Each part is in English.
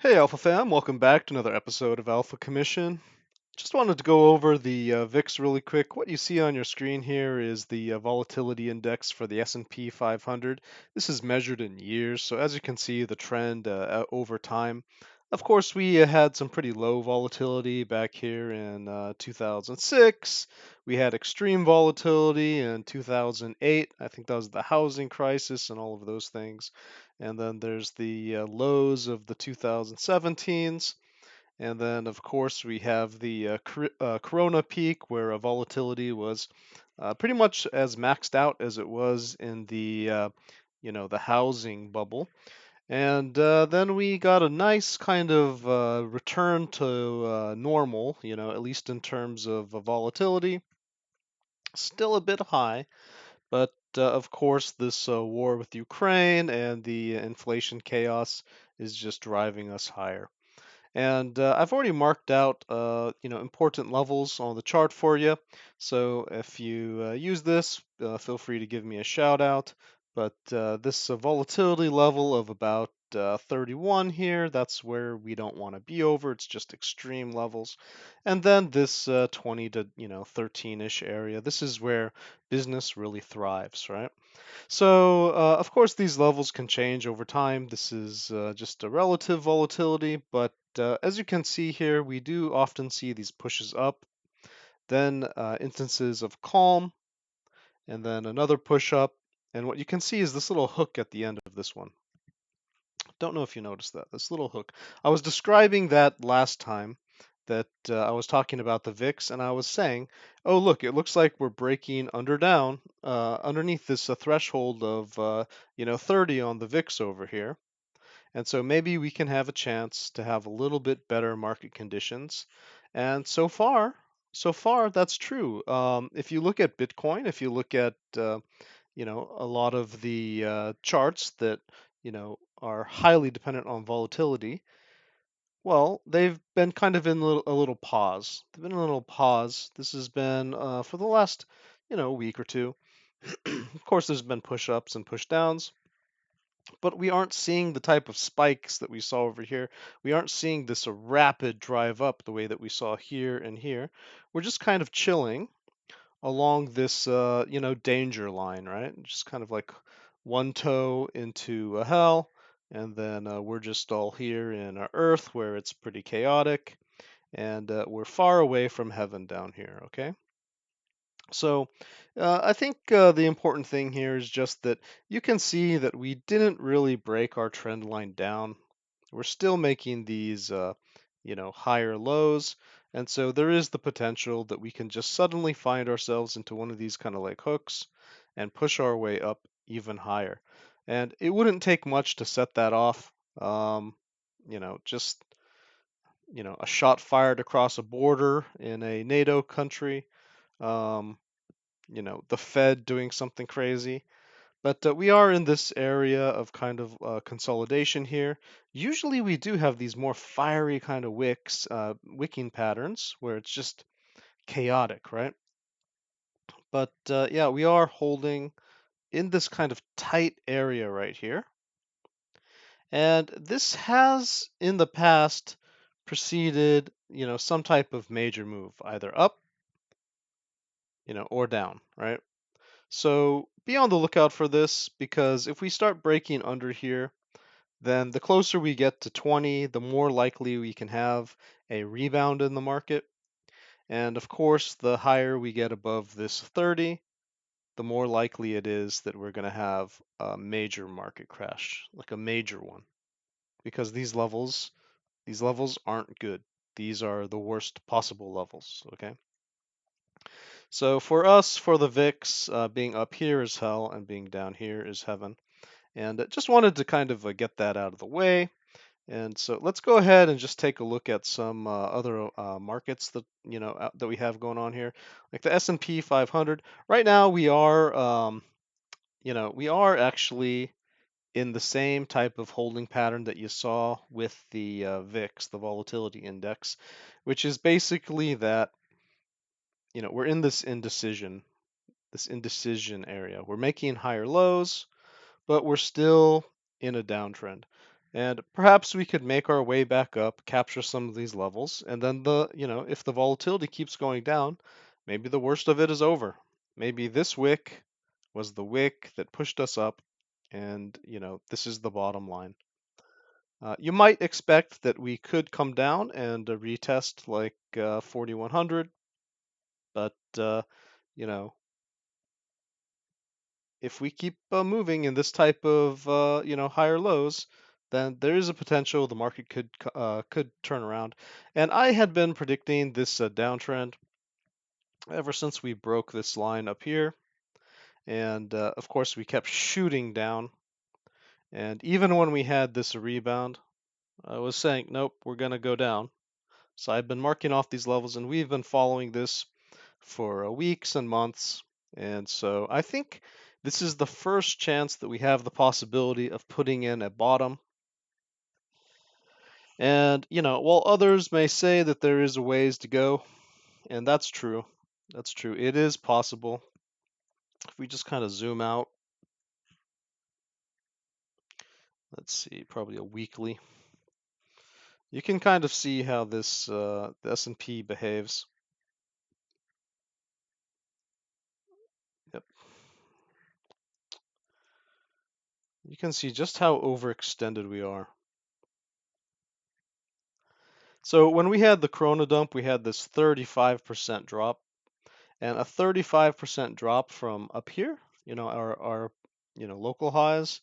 Hey Alpha fam, welcome back to another episode of Alpha Commission. Just wanted to go over the VIX really quick. What you see on your screen here is the volatility index for the S&P 500. This is measured in years, so as you can see, the trend over time. Of course, we had some pretty low volatility back here in 2006. We had extreme volatility in 2008. I think that was the housing crisis and all of those things. And then there's the lows of the 2017s. And then, of course, we have the Corona peak where volatility was pretty much as maxed out as it was in the housing bubble. And then we got a nice kind of return to normal, at least in terms of volatility. Still a bit high, but of course, this war with Ukraine and the inflation chaos is just driving us higher. And I've already marked out, important levels on the chart for you. So if you use this, feel free to give me a shout out. But this volatility level of about 31 here, that's where we don't want to be over. It's just extreme levels. And then this 20 to 13-ish area, this is where business really thrives, right? So, of course, these levels can change over time. This is just a relative volatility, but as you can see here, we do often see these pushes up, then instances of calm, and then another push up. And what you can see is this little hook at the end of this one. Don't know if you noticed that, this little hook. I was describing that last time that I was talking about the VIX, and I was saying, oh, look, it looks like we're breaking underneath this threshold of 30 on the VIX over here. And so maybe we can have a chance to have a little bit better market conditions. And so far that's true. If you look at Bitcoin, if you look at a lot of the charts that are highly dependent on volatility, well, they've been kind of in a little pause. They've been in a little pause. This has been for the last week or two. Of course, there's been push-ups and push-downs, but we aren't seeing the type of spikes that we saw over here. We aren't seeing this rapid drive up the way that we saw here and here. We're just kind of chilling along this, danger line, right? Just kind of like one toe into a hell, and then we're just all here in Earth where it's pretty chaotic, and we're far away from heaven down here, okay? So I think the important thing here is just that you can see that we didn't really break our trend line down. We're still making these, higher lows. And so there is the potential that we can just suddenly find ourselves into one of these kind of like hooks and push our way up even higher. And it wouldn't take much to set that off. Just, a shot fired across a border in a NATO country. Um, the Fed doing something crazy. But we are in this area of kind of consolidation here. Usually we do have these more fiery kind of wicking patterns where it's just chaotic, right? But yeah, we are holding in this kind of tight area right here. And this has in the past preceded, some type of major move, either up, or down, right? So be on the lookout for this because if we start breaking under here, then the closer we get to 20, the more likely we can have a rebound in the market. And of course, the higher we get above this 30, the more likely it is that we're going to have a major market crash, like a major one, because these levels aren't good. These are the worst possible levels, okay? So for us, for the VIX, being up here is hell and being down here is heaven. And just wanted to kind of get that out of the way. And so let's go ahead and just take a look at some other markets that that we have going on here, like the S&P 500. Right now, we are actually in the same type of holding pattern that you saw with the VIX, the volatility index, which is basically that we're in this indecision area. We're making higher lows, but we're still in a downtrend. And perhaps we could make our way back up, capture some of these levels, and then if the volatility keeps going down, maybe the worst of it is over. Maybe this wick was the wick that pushed us up, and this is the bottom line. You might expect that we could come down and retest like 4100, but you know, if we keep moving in this type of higher lows, then there is a potential the market could turn around. And I had been predicting this downtrend ever since we broke this line up here, and of course we kept shooting down. And even when we had this rebound, I was saying, nope, we're gonna go down. So I've been marking off these levels, and we've been following this for weeks and months. And so I think this is the first chance that we have the possibility of putting in a bottom. And, while others may say that there is a ways to go, and that's true. That's true. It is possible. If we just kind of zoom out, let's see, probably a weekly, you can kind of see how this the S&P behaves. Yep. You can see just how overextended we are. So when we had the Corona dump, we had this 35% drop, and a 35% drop from up here, our local highs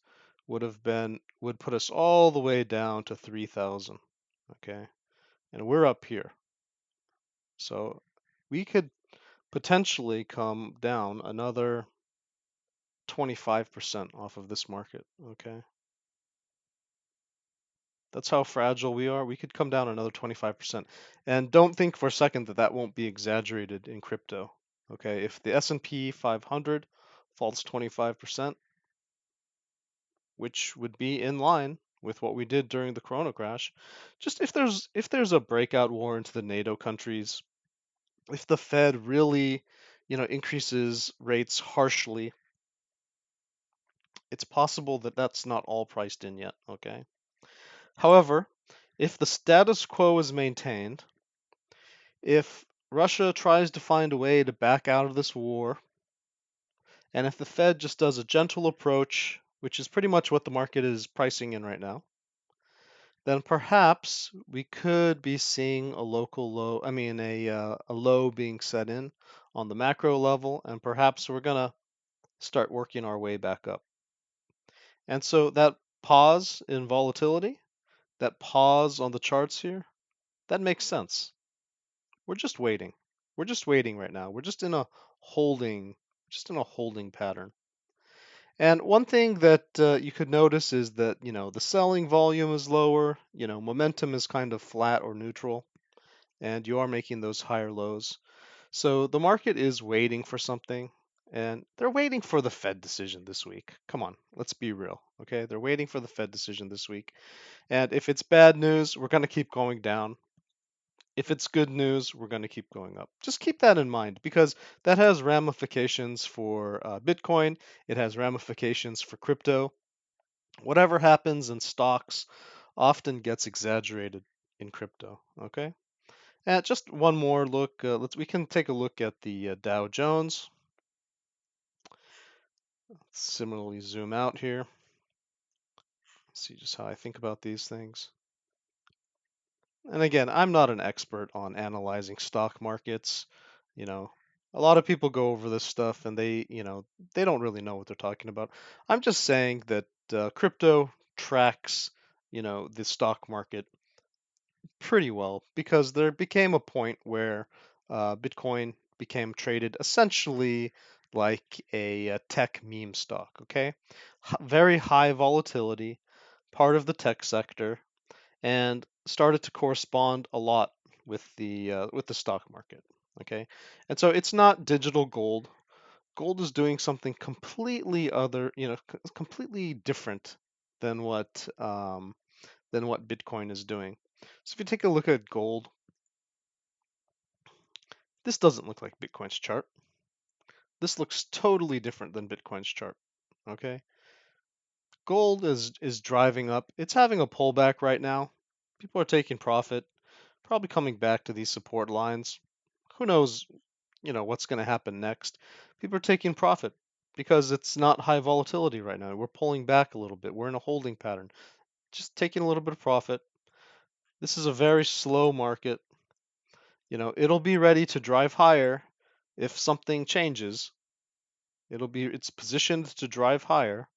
would put us all the way down to 3,000. Okay, and we're up here, so we could potentially come down another 25% off of this market. Okay, that's how fragile we are. We could come down another 25%. And don't think for a second that that won't be exaggerated in crypto. Okay, if the S&P 500 falls 25%, which would be in line with what we did during the Corona crash, just if there's a breakout war into the NATO countries, if the Fed really, increases rates harshly, it's possible that that's not all priced in yet, okay? However, if the status quo is maintained, if Russia tries to find a way to back out of this war, and if the Fed just does a gentle approach, which is pretty much what the market is pricing in right now, then perhaps we could be seeing a local low, I mean a low being set in on the macro level, and perhaps we're gonna start working our way back up. And so that pause in volatility, that pause on the charts here, that makes sense. We're just waiting. We're just waiting right now. We're just in a holding pattern. And one thing that you could notice is that, the selling volume is lower, momentum is kind of flat or neutral, and you are making those higher lows. So the market is waiting for something, and they're waiting for the Fed decision this week. Come on, let's be real, okay? They're waiting for the Fed decision this week. And if it's bad news, we're going to keep going down. If it's good news, we're going to keep going up. Just keep that in mind because that has ramifications for Bitcoin. It has ramifications for crypto. Whatever happens in stocks often gets exaggerated in crypto. Okay. And just one more look. We can take a look at the Dow Jones. Similarly, zoom out here. See just how I think about these things. And again, I'm not an expert on analyzing stock markets. You know, a lot of people go over this stuff and they don't really know what they're talking about. I'm just saying that crypto tracks, the stock market pretty well because there became a point where Bitcoin became traded essentially like a tech meme stock, okay? Very high volatility, part of the tech sector, and started to correspond a lot with the stock market. Okay, and so it's not digital gold. Gold is doing something completely other, completely different than what Bitcoin is doing. So if you take a look at gold, this doesn't look like Bitcoin's chart. This looks totally different than Bitcoin's chart. Okay, gold is driving up. It's having a pullback right now. People are taking profit, probably coming back to these support lines. Who knows, what's going to happen next. People are taking profit because it's not high volatility right now. We're pulling back a little bit. We're in a holding pattern. Just taking a little bit of profit. This is a very slow market. It'll be ready to drive higher if something changes. It's positioned to drive higher.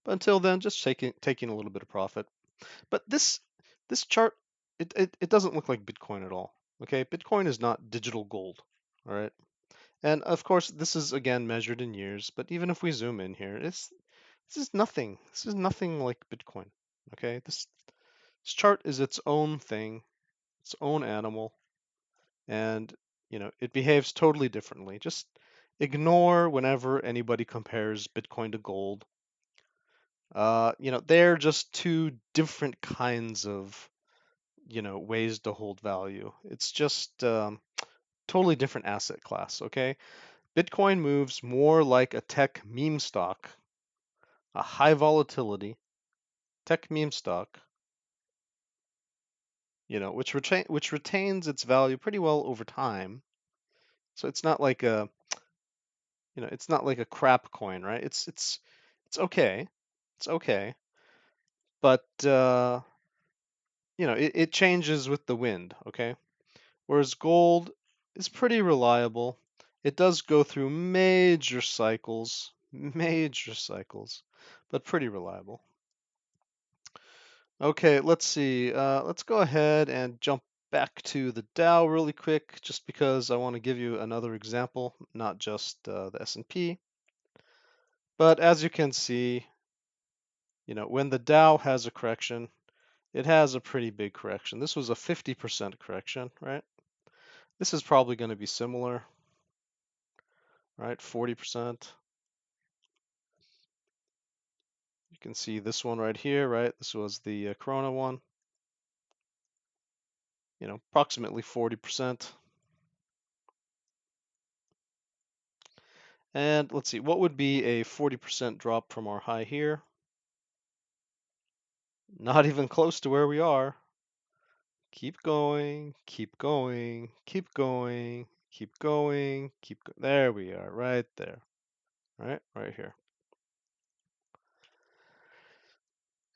But until then, just taking a little bit of profit. But this chart, it doesn't look like Bitcoin at all. Okay, Bitcoin is not digital gold. All right. And of course, this is again measured in years, but even if we zoom in here, this is nothing. This is nothing like Bitcoin. Okay, this chart is its own thing, its own animal, and it behaves totally differently. Just ignore whenever anybody compares Bitcoin to gold. They're just two different kinds of ways to hold value. It's just totally different asset class. Okay. Bitcoin moves more like a tech meme stock, a high volatility tech meme stock, which retains its value pretty well over time. So it's not like a crap coin, right? It's okay. It's okay. But it changes with the wind, okay? Whereas gold is pretty reliable. It does go through major cycles, but pretty reliable. Okay, let's see. Let's go ahead and jump back to the Dow really quick, just because I want to give you another example, not just the S&P. But as you can see, when the Dow has a correction, it has a pretty big correction. This was a 50% correction, right? This is probably going to be similar, right? 40%. You can see this one right here, right? This was the Corona one. Approximately 40%. And let's see, what would be a 40% drop from our high here? Not even close to where we are. Keep going, keep going, keep going, keep going, there we are, right there. Right here.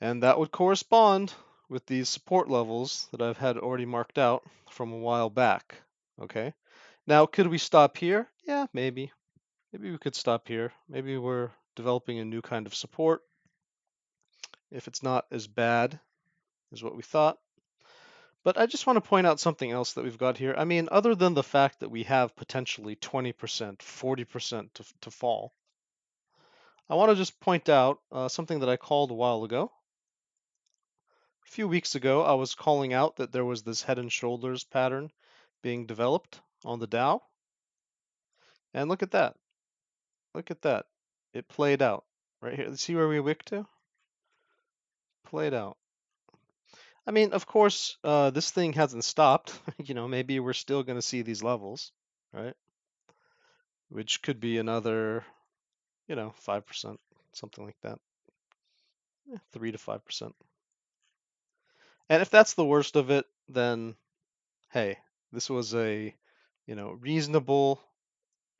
And that would correspond with these support levels that I've had already marked out from a while back. Okay. Now, could we stop here? Yeah, maybe. Maybe we could stop here. Maybe we're developing a new kind of support if it's not as bad as what we thought. But I just want to point out something else that we've got here. I mean, other than the fact that we have potentially 20%, 40% to fall, I want to just point out something that I called a while ago. A few weeks ago, I was calling out that there was this head and shoulders pattern being developed on the Dow. And look at that. Look at that. It played out right here. See where we wick to? Played out. I mean, of course, this thing hasn't stopped. Maybe we're still going to see these levels, right? Which could be another, 5%, something like that. 3 to 5%. And if that's the worst of it, then hey, this was a, reasonable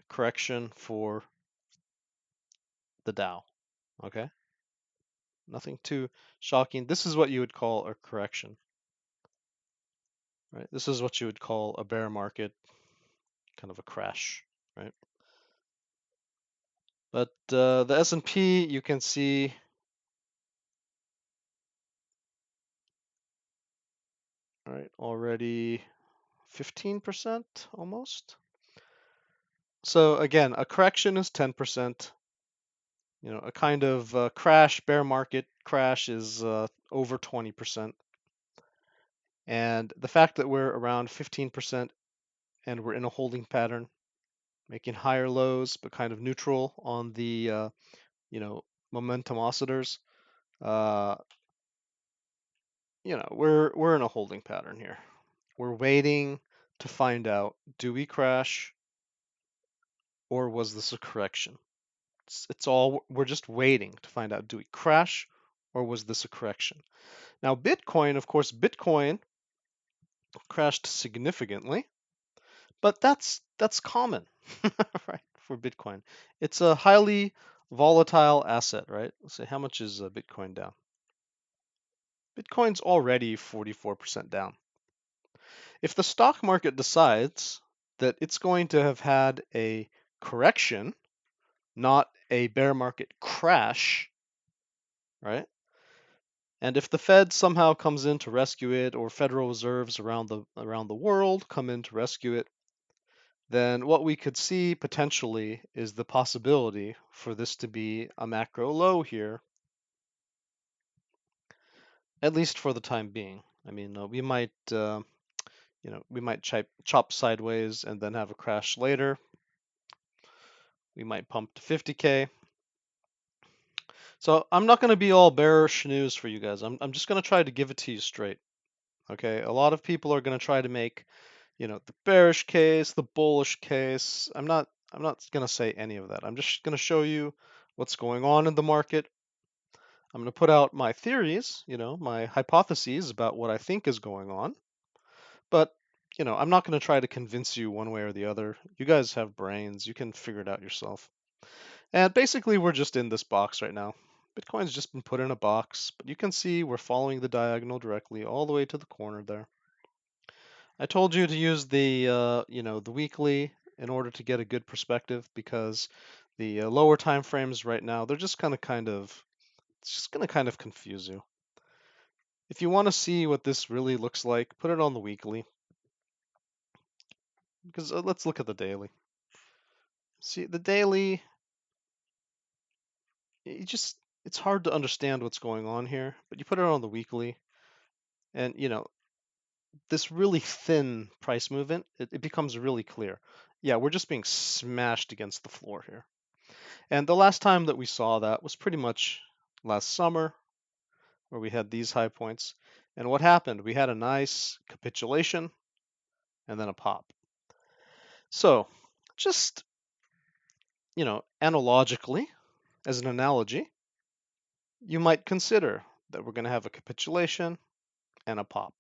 correction for the Dow. Okay? Nothing too shocking. This is what you would call a correction. Right? This is what you would call a bear market, kind of a crash, right? But the S&P, you can see, all right, already 15% almost. So again, a correction is 10%. A kind of crash, bear market crash is over 20%. And the fact that we're around 15% and we're in a holding pattern, making higher lows, but kind of neutral on the, momentum oscillators, uh, we're in a holding pattern here. We're waiting to find out, do we crash or was this a correction? It's all, we're just waiting to find out, do we crash or was this a correction? Now, Bitcoin, of course, Bitcoin crashed significantly, but that's common, right, for Bitcoin. It's a highly volatile asset, right? Let's say, how much is Bitcoin down? Bitcoin's already 44% down. If the stock market decides that it's going to have had a correction, not a bear market crash, right? And if the Fed somehow comes in to rescue it, or Federal Reserves around the world come in to rescue it, then what we could see potentially is the possibility for this to be a macro low here, at least for the time being. I mean, we might, we might chop sideways and then have a crash later. We might pump to 50K. So I'm not going to be all bearish news for you guys. I'm just going to try to give it to you straight. Okay, a lot of people are going to try to make, the bearish case, the bullish case. I'm not going to say any of that. I'm just going to show you what's going on in the market. I'm going to put out my theories, my hypotheses about what I think is going on. But, I'm not going to try to convince you one way or the other. You guys have brains. You can figure it out yourself. And basically, we're just in this box right now. Bitcoin's just been put in a box, but you can see we're following the diagonal directly all the way to the corner there. I told you to use the weekly in order to get a good perspective, because the lower time frames right now, they're just it's just going to kind of confuse you. If you want to see what this really looks like, put it on the weekly. Because let's look at the daily. See, the daily, it's hard to understand what's going on here, but you put it on the weekly, and this really thin price movement, it becomes really clear. Yeah, we're just being smashed against the floor here. And the last time that we saw that was pretty much last summer, where we had these high points. And what happened? We had a nice capitulation and then a pop. So just, analogically, as an analogy, you might consider that we're going to have a capitulation and a pop.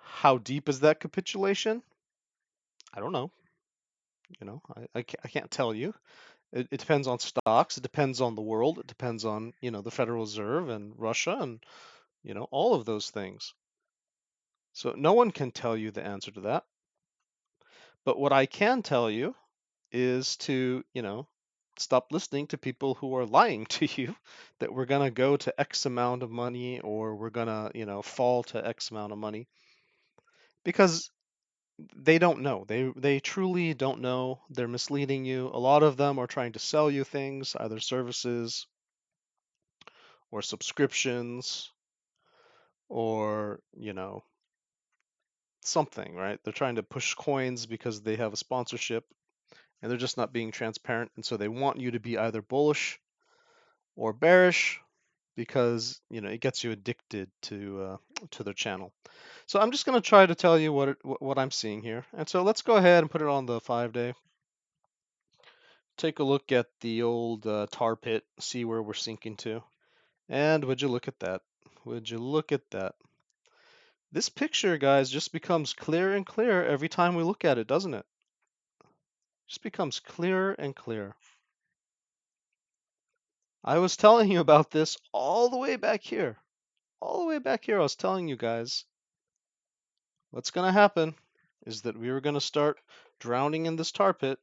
How deep is that capitulation? I don't know. I can't tell you. It depends on stocks. It depends on the world. It depends on, the Federal Reserve and Russia and, all of those things. So no one can tell you the answer to that. But what I can tell you is to, stop listening to people who are lying to you that we're going to go to X amount of money, or we're going to, fall to X amount of money, because they don't know. They truly don't know. They're misleading you. A lot of them are trying to sell you things, either services or subscriptions or, something, right? They're trying to push coins because they have a sponsorship, and they're just not being transparent. And so they want you to be either bullish or bearish, because it gets you addicted to their channel. So I'm just going to try to tell you what I'm seeing here. And so let's go ahead and put it on the 5-day. Take a look at the old tar pit, see where we're sinking to. And would you look at that? Would you look at that? This picture, guys, just becomes clearer and clearer every time we look at it, doesn't it? Just becomes clearer and clearer. I was telling you about this all the way back here. All the way back here, I was telling you guys what's going to happen is that we were going to start drowning in this tar pit.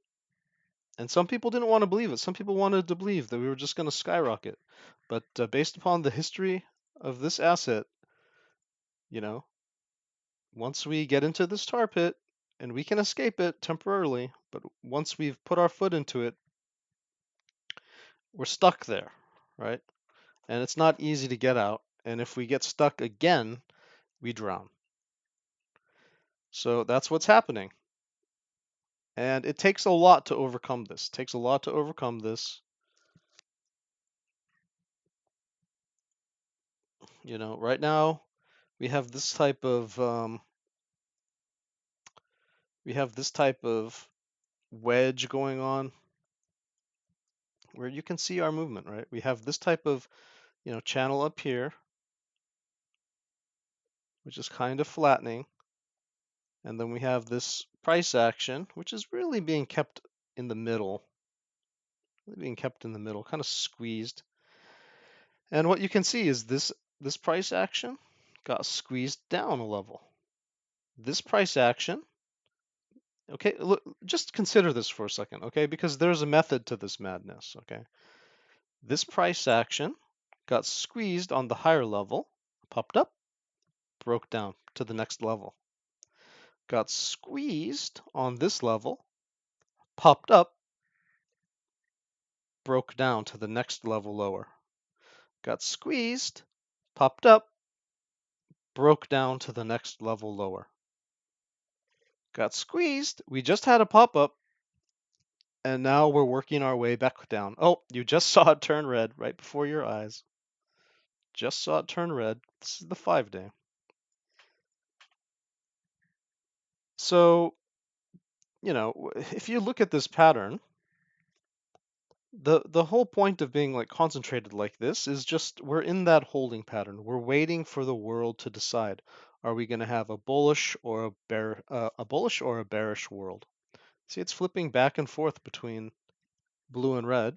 And some people didn't want to believe it. Some people wanted to believe that we were just going to skyrocket. But based upon the history of this asset, once we get into this tar pit, and we can escape it temporarily, but once we've put our foot into it, we're stuck there, right? And it's not easy to get out. And if we get stuck again, we drown. So that's what's happening. And it takes a lot to overcome this. It takes a lot to overcome this. Right now we have this type of wedge going on, where you can see our movement, right? We have this type of channel up here, which is kind of flattening. And then we have this price action, which is really being kept in the middle, kind of squeezed. And what you can see is this price action got squeezed down a level. This price action, okay, look, just consider this for a second, okay, because there's a method to this madness, okay. This price action got squeezed on the higher level, popped up, broke down to the next level. Got squeezed on this level, popped up, broke down to the next level lower. Got squeezed, popped up, broke down to the next level lower. Got squeezed, we just had a pop-up, and now we're working our way back down. Oh, you just saw it turn red right before your eyes. Just saw it turn red. This is the 5-day. So, if you look at this pattern, the whole point of being like concentrated like this is just we're in that holding pattern. We're waiting for the world to decide. Are we going to have a bullish or a bullish or a bearish world? See, it's flipping back and forth between blue and red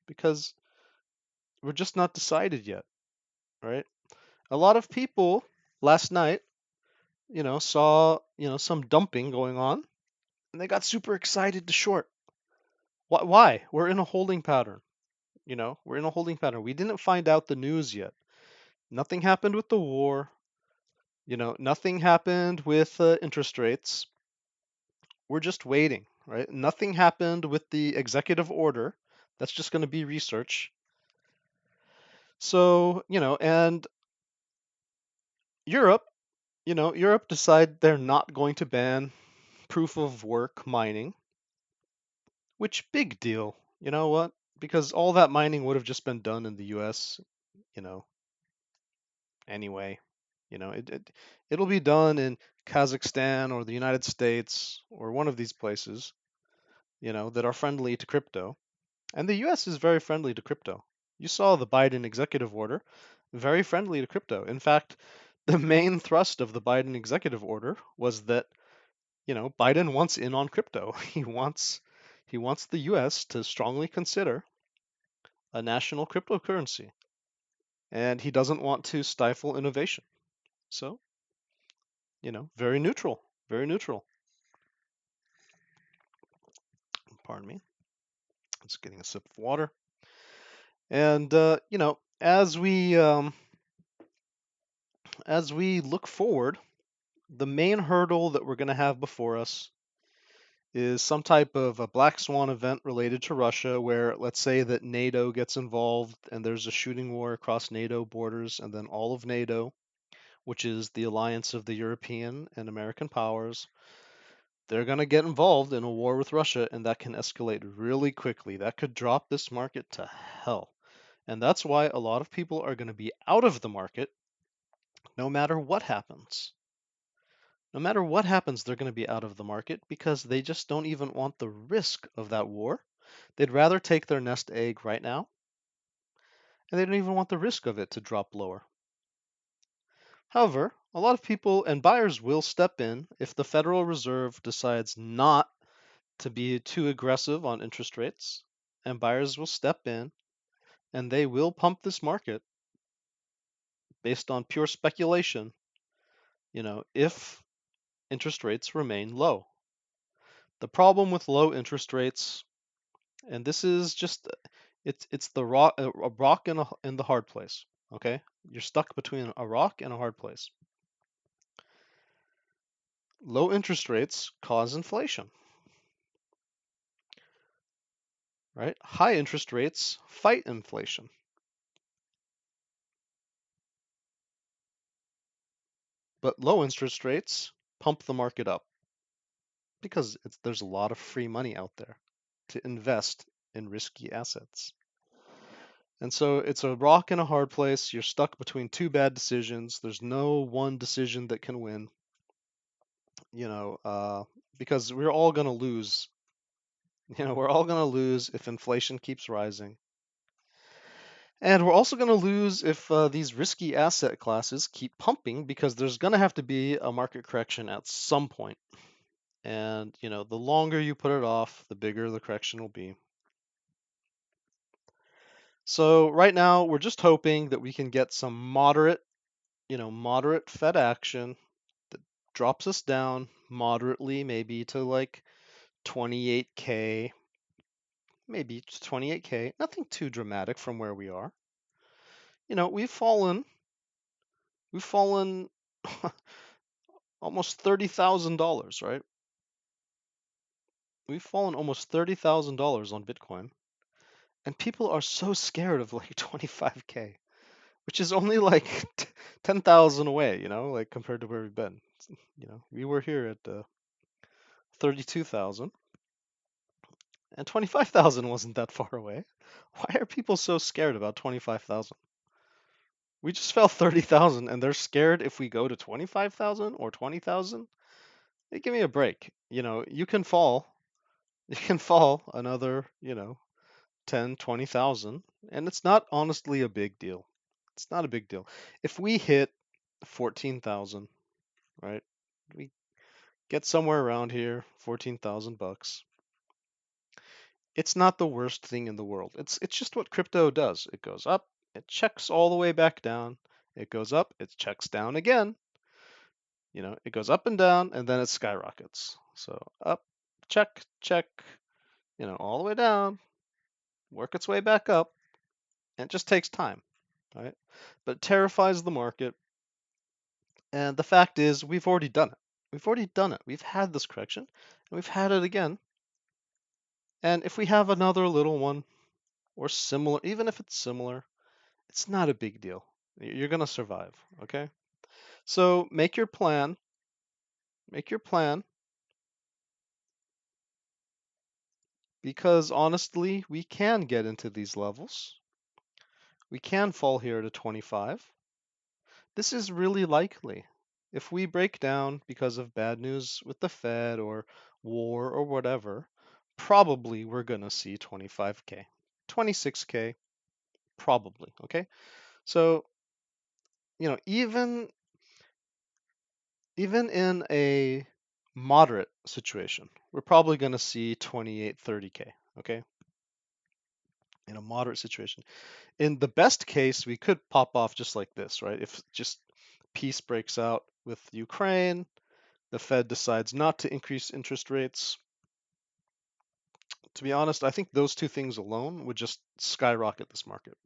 because we're just not decided yet, right? A lot of people last night, saw, some dumping going on and they got super excited to short. Why? We're in a holding pattern. We're in a holding pattern. We didn't find out the news yet. Nothing happened with the war. Nothing happened with interest rates. We're just waiting, right? Nothing happened with the executive order. That's just going to be research. So, and Europe, Europe decided they're not going to ban proof of work mining, which big deal. You know what? Because all that mining would have just been done in the US, you know, anyway. It'll be done in Kazakhstan or the United States or one of these places, that are friendly to crypto. And the US is very friendly to crypto. You saw the Biden executive order, very friendly to crypto. In fact, the main thrust of the Biden executive order was that, Biden wants in on crypto. He wants the US to strongly consider a national cryptocurrency. And he doesn't want to stifle innovation. So, very neutral, very neutral. Pardon me. Just getting a sip of water. And as we look forward, the main hurdle that we're going to have before us is some type of a black swan event related to Russia, where let's say that NATO gets involved and there's a shooting war across NATO borders, and then all of NATO, which is the alliance of the European and American powers, they're going to get involved in a war with Russia, and that can escalate really quickly. That could drop this market to hell. And that's why a lot of people are going to be out of the market no matter what happens. No matter what happens, they're going to be out of the market because they just don't even want the risk of that war. They'd rather take their nest egg right now, and they don't even want the risk of it to drop lower. However, a lot of people and buyers will step in if the Federal Reserve decides not to be too aggressive on interest rates, and buyers will step in and they will pump this market based on pure speculation, if interest rates remain low. The problem with low interest rates, and this is just it's the rock a rock in the hard place, okay? You're stuck between a rock and a hard place. Low interest rates cause inflation, right? High interest rates fight inflation. But low interest rates pump the market up because there's a lot of free money out there to invest in risky assets. And so it's a rock and a hard place. You're stuck between two bad decisions. There's no one decision that can win, because we're all going to lose. We're all going to lose if inflation keeps rising. And we're also going to lose if these risky asset classes keep pumping, because there's going to have to be a market correction at some point. And, the longer you put it off, the bigger the correction will be. So right now, we're just hoping that we can get some moderate Fed action that drops us down moderately, maybe to like 28K, maybe 28K, nothing too dramatic from where we are. We've fallen almost $30,000, right? We've fallen almost $30,000 on Bitcoin, and people are so scared of like 25K, which is only like 10,000 away, like compared to where we've been. We were here at 32,000, and 25,000 wasn't that far away. Why are people so scared about 25,000? We just fell 30,000, and they're scared if we go to 25,000 or 20,000. Hey, give me a break. You can fall. You can fall another, 10, 20,000, and it's not honestly a big deal. It's not a big deal. If we hit 14,000, right? We get somewhere around here, 14,000 bucks. It's not the worst thing in the world. It's just what crypto does. It goes up, it checks all the way back down. It goes up, it checks down again. It goes up and down, and then it skyrockets. So up, check, check, all the way down, work its way back up, and it just takes time, right? But it terrifies the market. And the fact is, we've already done it. We've already done it. We've had this correction, and we've had it again. And if we have another little one, or similar, even if it's similar, it's not a big deal. You're going to survive, okay? So make your plan. Make your plan. Because honestly, we can get into these levels. We can fall here to 25. This is really likely. If we break down because of bad news with the Fed or war or whatever, probably we're going to see 25K, 26K, probably, okay? So, even in a moderate situation, we're probably going to see 28, 30K, okay? In a moderate situation. In the best case, we could pop off just like this, right? If just peace breaks out with Ukraine, the Fed decides not to increase interest rates. To be honest, I think those two things alone would just skyrocket this market.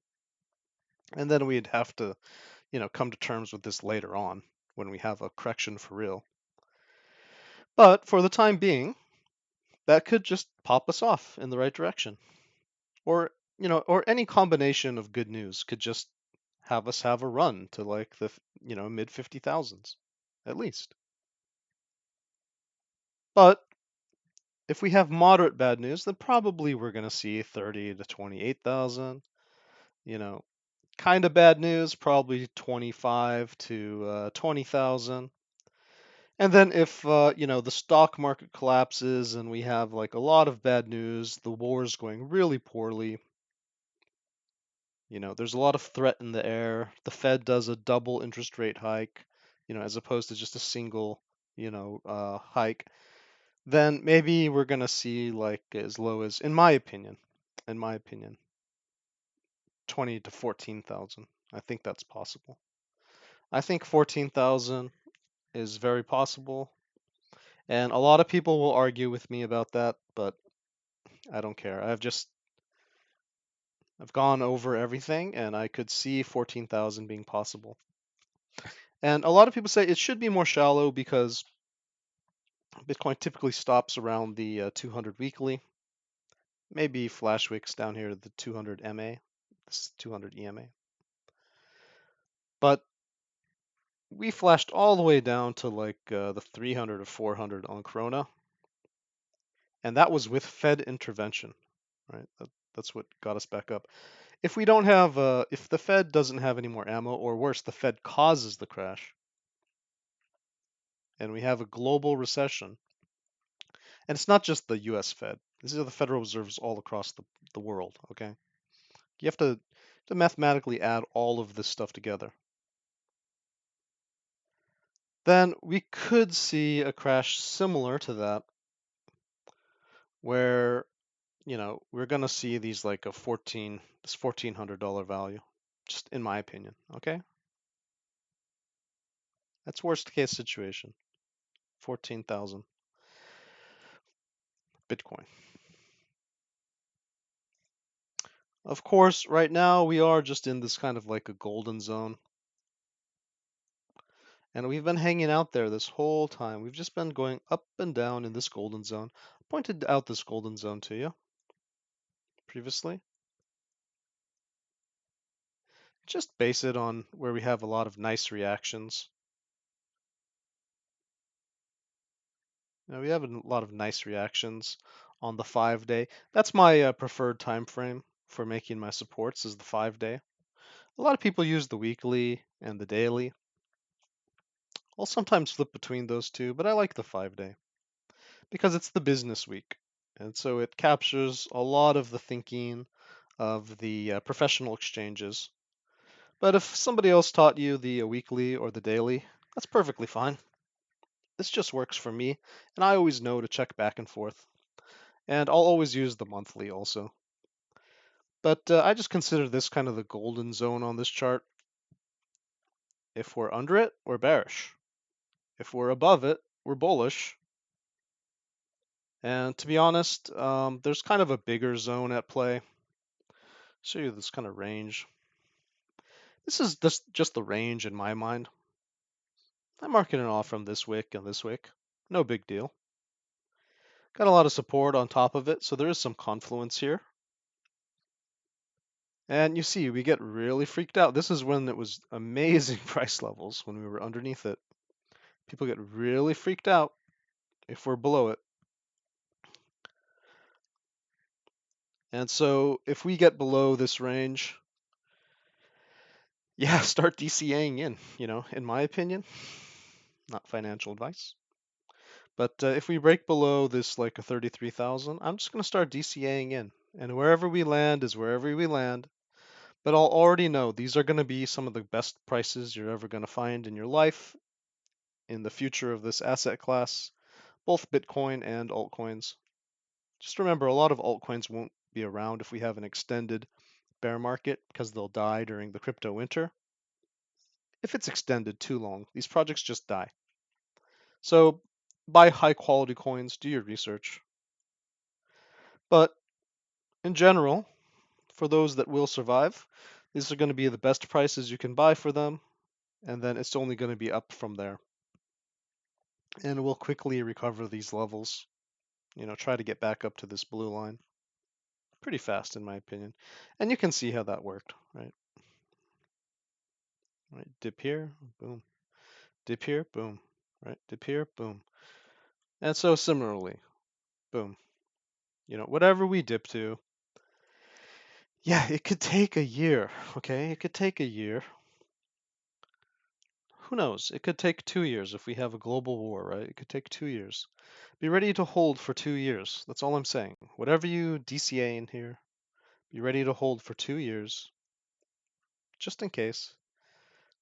And then we'd have to, come to terms with this later on when we have a correction for real. But for the time being, that could just pop us off in the right direction. Or, or any combination of good news could just have us have a run to like the, mid 50,000s at least. But if we have moderate bad news, then probably we're going to see 30 to 28,000. Kind of bad news, probably 25 to 20,000. And then if the stock market collapses and we have like a lot of bad news, the war is going really poorly. There's a lot of threat in the air. The Fed does a double interest rate hike, as opposed to just a single, hike. Then maybe we're gonna see like as low as, in my opinion, 20 to 14,000. I think that's possible. I think 14,000 is very possible, and a lot of people will argue with me about that, but I don't care. I've gone over everything, and I could see 14,000 being possible. And a lot of people say it should be more shallow because Bitcoin typically stops around the 200 weekly, maybe flash wicks down here at the 200 MA, this 200 EMA. But we flashed all the way down to like the 300 or 400 on Corona, and that was with Fed intervention, right? That's what got us back up. If we don't have, if the Fed doesn't have any more ammo, or worse, the Fed causes the crash, and we have a global recession, and it's not just the U.S. Fed. These are the Federal Reserves all across the world. Okay, you have to to mathematically add all of this stuff together. Then we could see a crash similar to that, where, we're gonna see these like this $1,400 value, just in my opinion, okay? That's worst case situation, 14,000 Bitcoin. Of course, right now we are just in this kind of like a golden zone. And we've been hanging out there this whole time. We've just been going up and down in this golden zone. I pointed out this golden zone to you previously. Just base it on where we have a lot of nice reactions. We have a lot of nice reactions on the 5-day. That's my preferred time frame for making my supports is the 5-day. A lot of people use the weekly and the daily. I'll sometimes flip between those two, but I like the 5-day because it's the business week. And so it captures a lot of the thinking of the professional exchanges. But if somebody else taught you the weekly or the daily, that's perfectly fine. This just works for me, and I always know to check back and forth. And I'll always use the monthly also. But I just consider this kind of the golden zone on this chart. If we're under it, we're bearish. If we're above it, we're bullish. And to be honest, there's kind of a bigger zone at play. Show you this kind of range. This is just the range in my mind. I'm marking it off from this wick and this wick. No big deal. Got a lot of support on top of it, so there is some confluence here. And you see, we get really freaked out. This is when it was amazing price levels, when we were underneath it. People get really freaked out if we're below it. And so if we get below this range, yeah, start DCAing in my opinion. Not financial advice. But if we break below this like a 33,000, I'm just going to start DCAing in. And wherever we land is wherever we land. But I'll already know these are going to be some of the best prices you're ever going to find in your life in the future of this asset class, both Bitcoin and altcoins. Just remember, a lot of altcoins won't be around if we have an extended bear market because they'll die during the crypto winter. If it's extended too long, these projects just die. So buy high quality coins, do your research. But in general, for those that will survive, these are going to be the best prices you can buy for them, and then it's only going to be up from there. And we'll quickly recover these levels, try to get back up to this blue line. Pretty fast, in my opinion. And you can see how that worked, right? Right, dip here, boom. Dip here, boom. Right, dip here, boom. And so similarly, boom. Whatever we dip to, yeah, it could take a year, okay? It could take a year. Who knows? It could take 2 years if we have a global war, right? It could take 2 years. Be ready to hold for 2 years. That's all I'm saying. Whatever you DCA in here, be ready to hold for 2 years, just in case.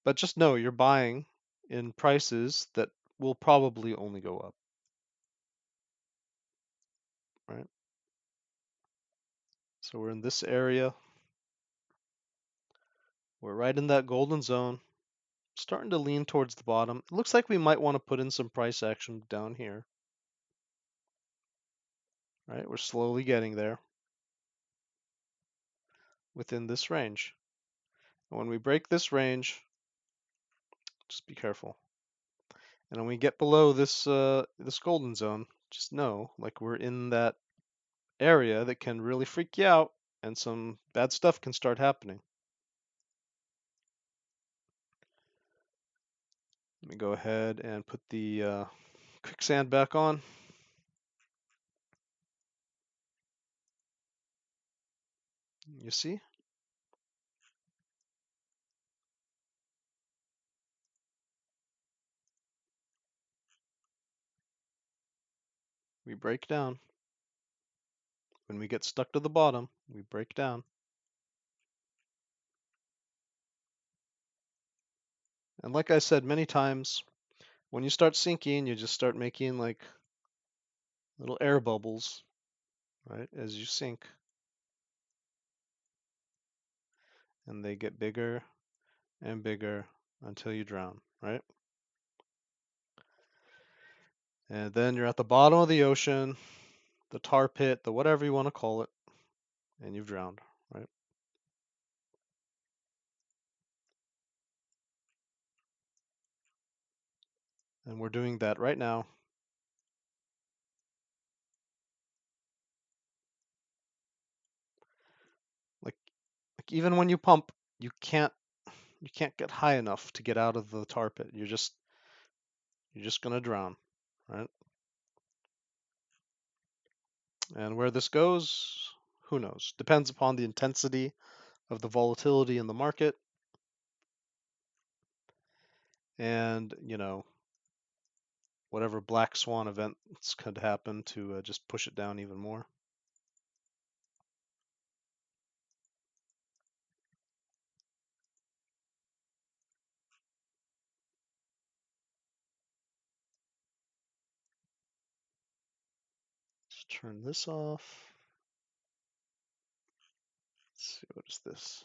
But just know you're buying in prices that will probably only go up, right? So we're in this area. We're right in that golden zone, starting to lean towards the bottom. It looks like we might want to put in some price action down here, right? We're slowly getting there within this range. And when we break this range, just be careful. And when we get below this golden zone, just know like we're in that area that can really freak you out and some bad stuff can start happening. Let me go ahead and put the quicksand back on. You see? We break down. When we get stuck to the bottom, we break down. And like I said many times, when you start sinking, you just start making like little air bubbles, right, as you sink. And they get bigger and bigger until you drown, right? And then you're at the bottom of the ocean, the tar pit, the whatever you want to call it, and you've drowned, right? And we're doing that right now. Like, like even when you pump, you can't get high enough to get out of the tar pit. You're just gonna drown, right? And where this goes, who knows? Depends upon the intensity of the volatility in the market and, whatever black swan events could happen to just push it down even more. Let's turn this off. Let's see, what is this?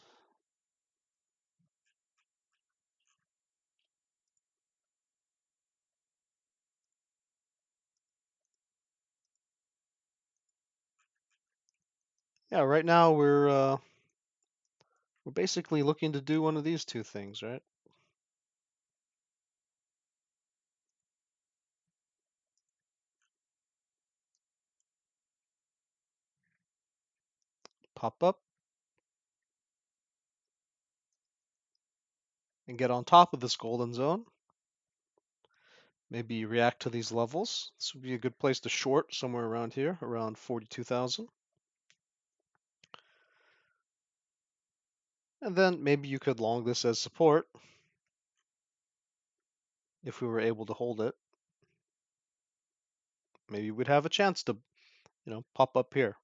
Yeah, right now we're basically looking to do one of these two things, right? Pop up and get on top of this golden zone. Maybe react to these levels. This would be a good place to short somewhere around here, around 42,000. And then maybe you could long this as support if we were able to hold it. Maybe we'd have a chance to, pop up here.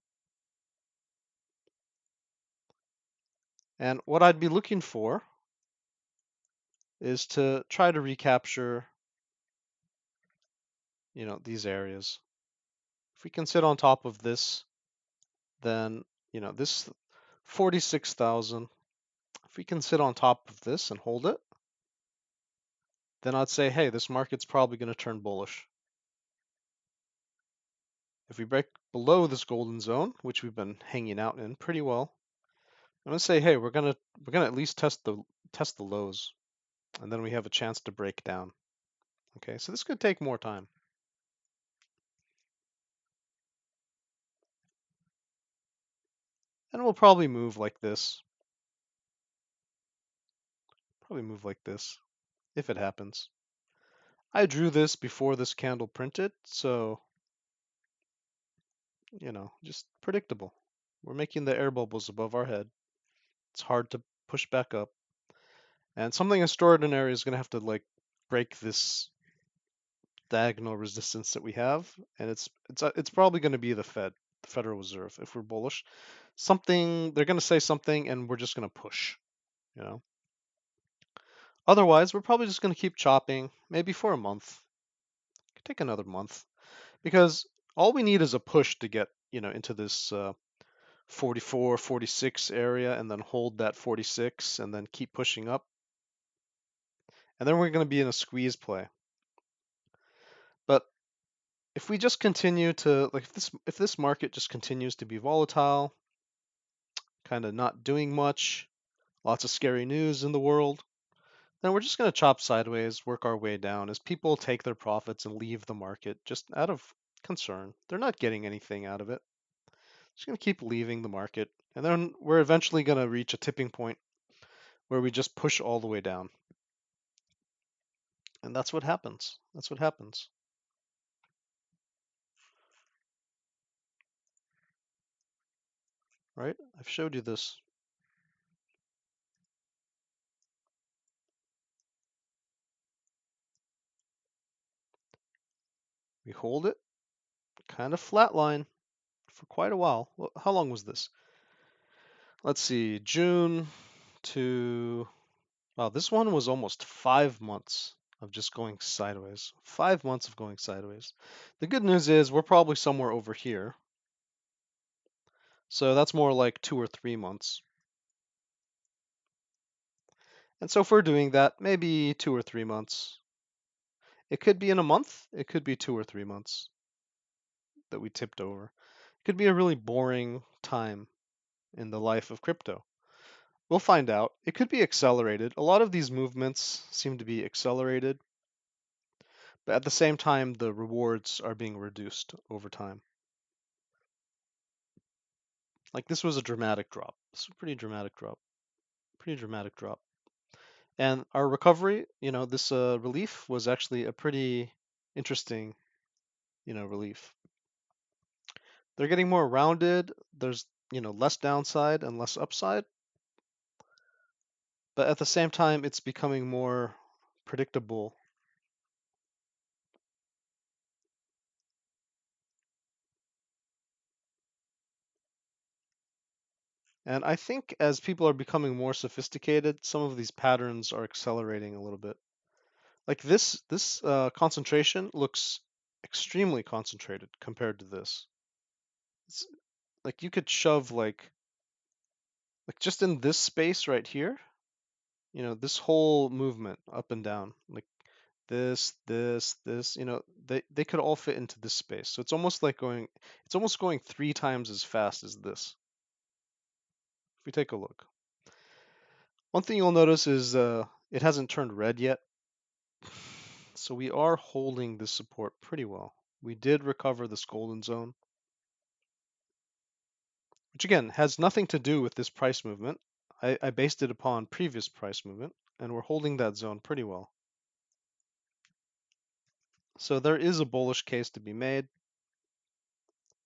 And what I'd be looking for is to try to recapture, these areas. If we can sit on top of this, then, this 46,000, if we can sit on top of this and hold it, then I'd say, hey, this market's probably going to turn bullish. If we break below this golden zone, which we've been hanging out in pretty well, I'm going to say, hey, we're going to at least test the lows, and then we have a chance to break down. Okay, so this could take more time. And we'll probably move like this. Probably move like this, if it happens. I drew this before this candle printed, so, just predictable. We're making the air bubbles above our head. It's hard to push back up. And something extraordinary is going to have to, like, break this diagonal resistance that we have, and it's probably going to be the Federal Reserve, if we're bullish. They're going to say something, and we're just going to push, Otherwise, we're probably just going to keep chopping, maybe for a month. Could take another month, because all we need is a push to get, into this 44, 46 area, and then hold that 46, and then keep pushing up. And then we're going to be in a squeeze play. But if we just continue to, like, if this market just continues to be volatile, kind of not doing much, lots of scary news in the world, then we're just going to chop sideways, work our way down as people take their profits and leave the market just out of concern. They're not getting anything out of it. Just going to keep leaving the market. And then we're eventually going to reach a tipping point where we just push all the way down. And that's what happens. That's what happens. Right? I've showed you this. We hold it, kind of flatline for quite a while. Well, how long was this? Let's see, June to Wow, this one was almost 5 months of just going sideways. 5 months of going sideways. The good news is we're probably somewhere over here. So that's more like 2 or 3 months. And so if we're doing that, maybe 2 or 3 months. It could be in a month. It could be 2 or 3 months that we tipped over. It could be a really boring time in the life of crypto. We'll find out. It could be accelerated. A lot of these movements seem to be accelerated, but at the same time, the rewards are being reduced over time. Like this was a dramatic drop. This was a pretty dramatic drop. Pretty dramatic drop. And our recovery, this relief was actually a pretty interesting, relief. They're getting more rounded. There's, less downside and less upside. But at the same time, it's becoming more predictable. And I think as people are becoming more sophisticated, some of these patterns are accelerating a little bit. Like this concentration looks extremely concentrated compared to this. It's, like you could shove like just in this space right here, this whole movement up and down, like this, they could all fit into this space. So it's almost going 3 times as fast as this. If we take a look. One thing you'll notice is it hasn't turned red yet. So we are holding this support pretty well. We did recover this golden zone, which again has nothing to do with this price movement. I based it upon previous price movement, and we're holding that zone pretty well. So there is a bullish case to be made,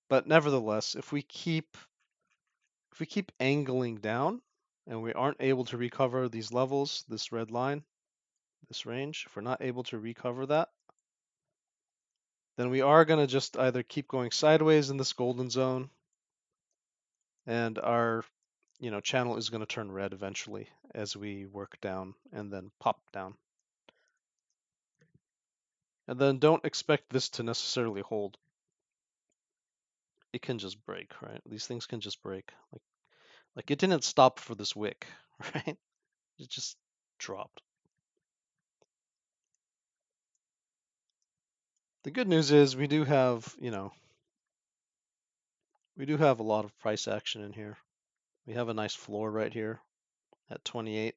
but nevertheless, if we keep angling down and we aren't able to recover these levels, this red line, this range, if we're not able to recover that, then we are going to just either keep going sideways in this golden zone and our channel is going to turn red eventually as we work down and then pop down. And then don't expect this to necessarily hold. It can just break, right? These things can just break. Like it didn't stop for this wick, right? It just dropped. The good news is we do have, we do have a lot of price action in here. We have a nice floor right here at 28.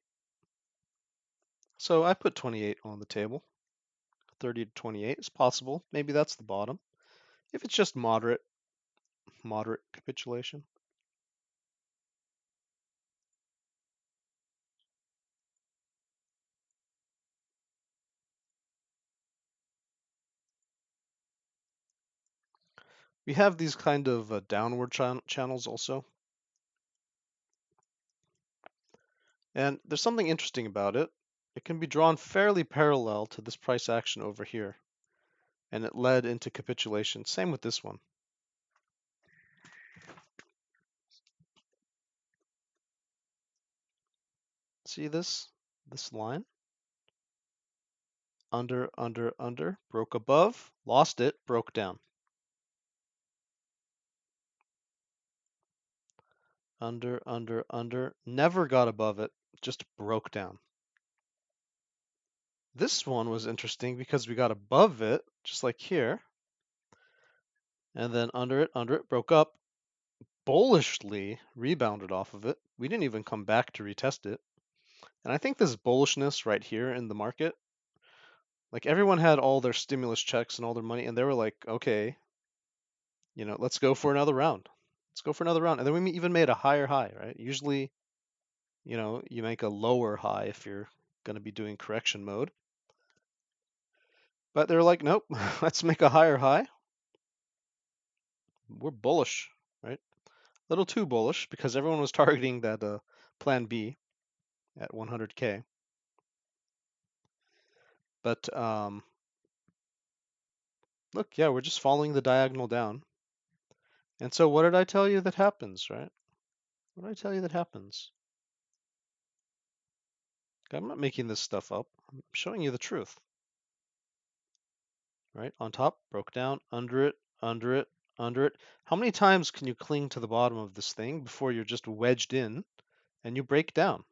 So I put 28 on the table. 30 to 28 is possible. Maybe that's the bottom. If it's just moderate capitulation. We have these kind of downward channels also. And there's something interesting about it. It can be drawn fairly parallel to this price action over here. And it led into capitulation. Same with this one. See this? This line? Under, broke above, lost it, broke down. Under, never got above it, just broke down. This one was interesting because we got above it, just like here, and then under it, broke up, bullishly rebounded off of it. We didn't even come back to retest it. And I think this bullishness right here in the market, like everyone had all their stimulus checks and all their money, and they were like, okay, let's go for another round. Let's go for another round. And then we even made a higher high, right? Usually, you make a lower high if you're going to be doing correction mode. But they're like, nope, let's make a higher high. We're bullish, right? A little too bullish because everyone was targeting that plan B at 100K. But look, yeah, we're just following the diagonal down. And so what did I tell you that happens, right? What did I tell you that happens? I'm not making this stuff up. I'm showing you the truth. Right? On top, broke down, under it, under it, under it. How many times can you cling to the bottom of this thing before you're just wedged in and you break down?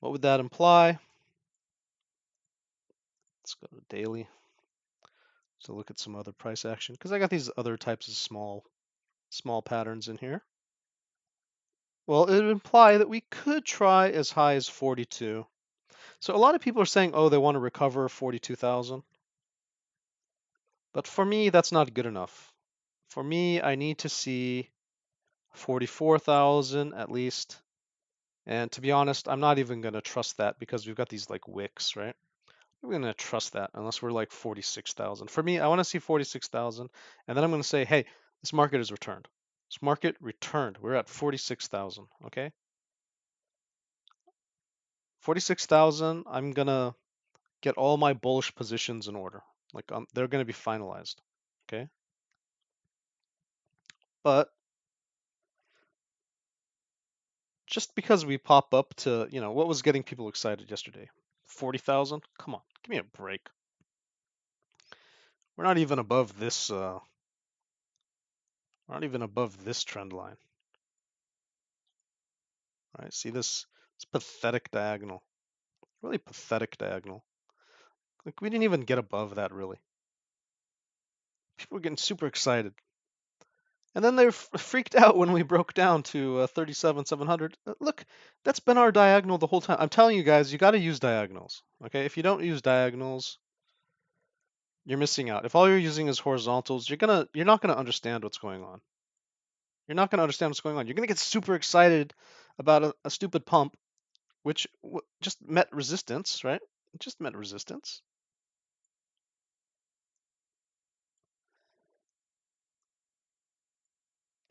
What would that imply? Let's go to daily. So look at some other price action because I got these other types of small patterns in here. Well, it would imply that we could try as high as 42. So a lot of people are saying, oh, they want to recover 42,000. But for me, that's not good enough. For me, I need to see 44,000 at least. And to be honest, I'm not even going to trust that because we've got these like wicks, right? I'm going to trust that unless we're like 46,000. For me, I want to see 46,000. And then I'm going to say, hey, this market has returned. This market returned. We're at 46,000, okay? 46,000, I'm going to get all my bullish positions in order. Like they're going to be finalized, okay? But just because we pop up to, what was getting people excited yesterday? 40,000? Come on, give me a break. We're not even above this trend line. All right, see this? It's pathetic diagonal. Really pathetic diagonal. Like we didn't even get above that really. People were getting super excited. And then they freaked out when we broke down to 37,700. Look, that's been our diagonal the whole time. I'm telling you guys, you got to use diagonals. Okay, if you don't use diagonals, you're missing out. If all you're using is horizontals, you're not gonna understand what's going on. You're not gonna understand what's going on. You're gonna get super excited about a stupid pump, which just met resistance, right? It just met resistance.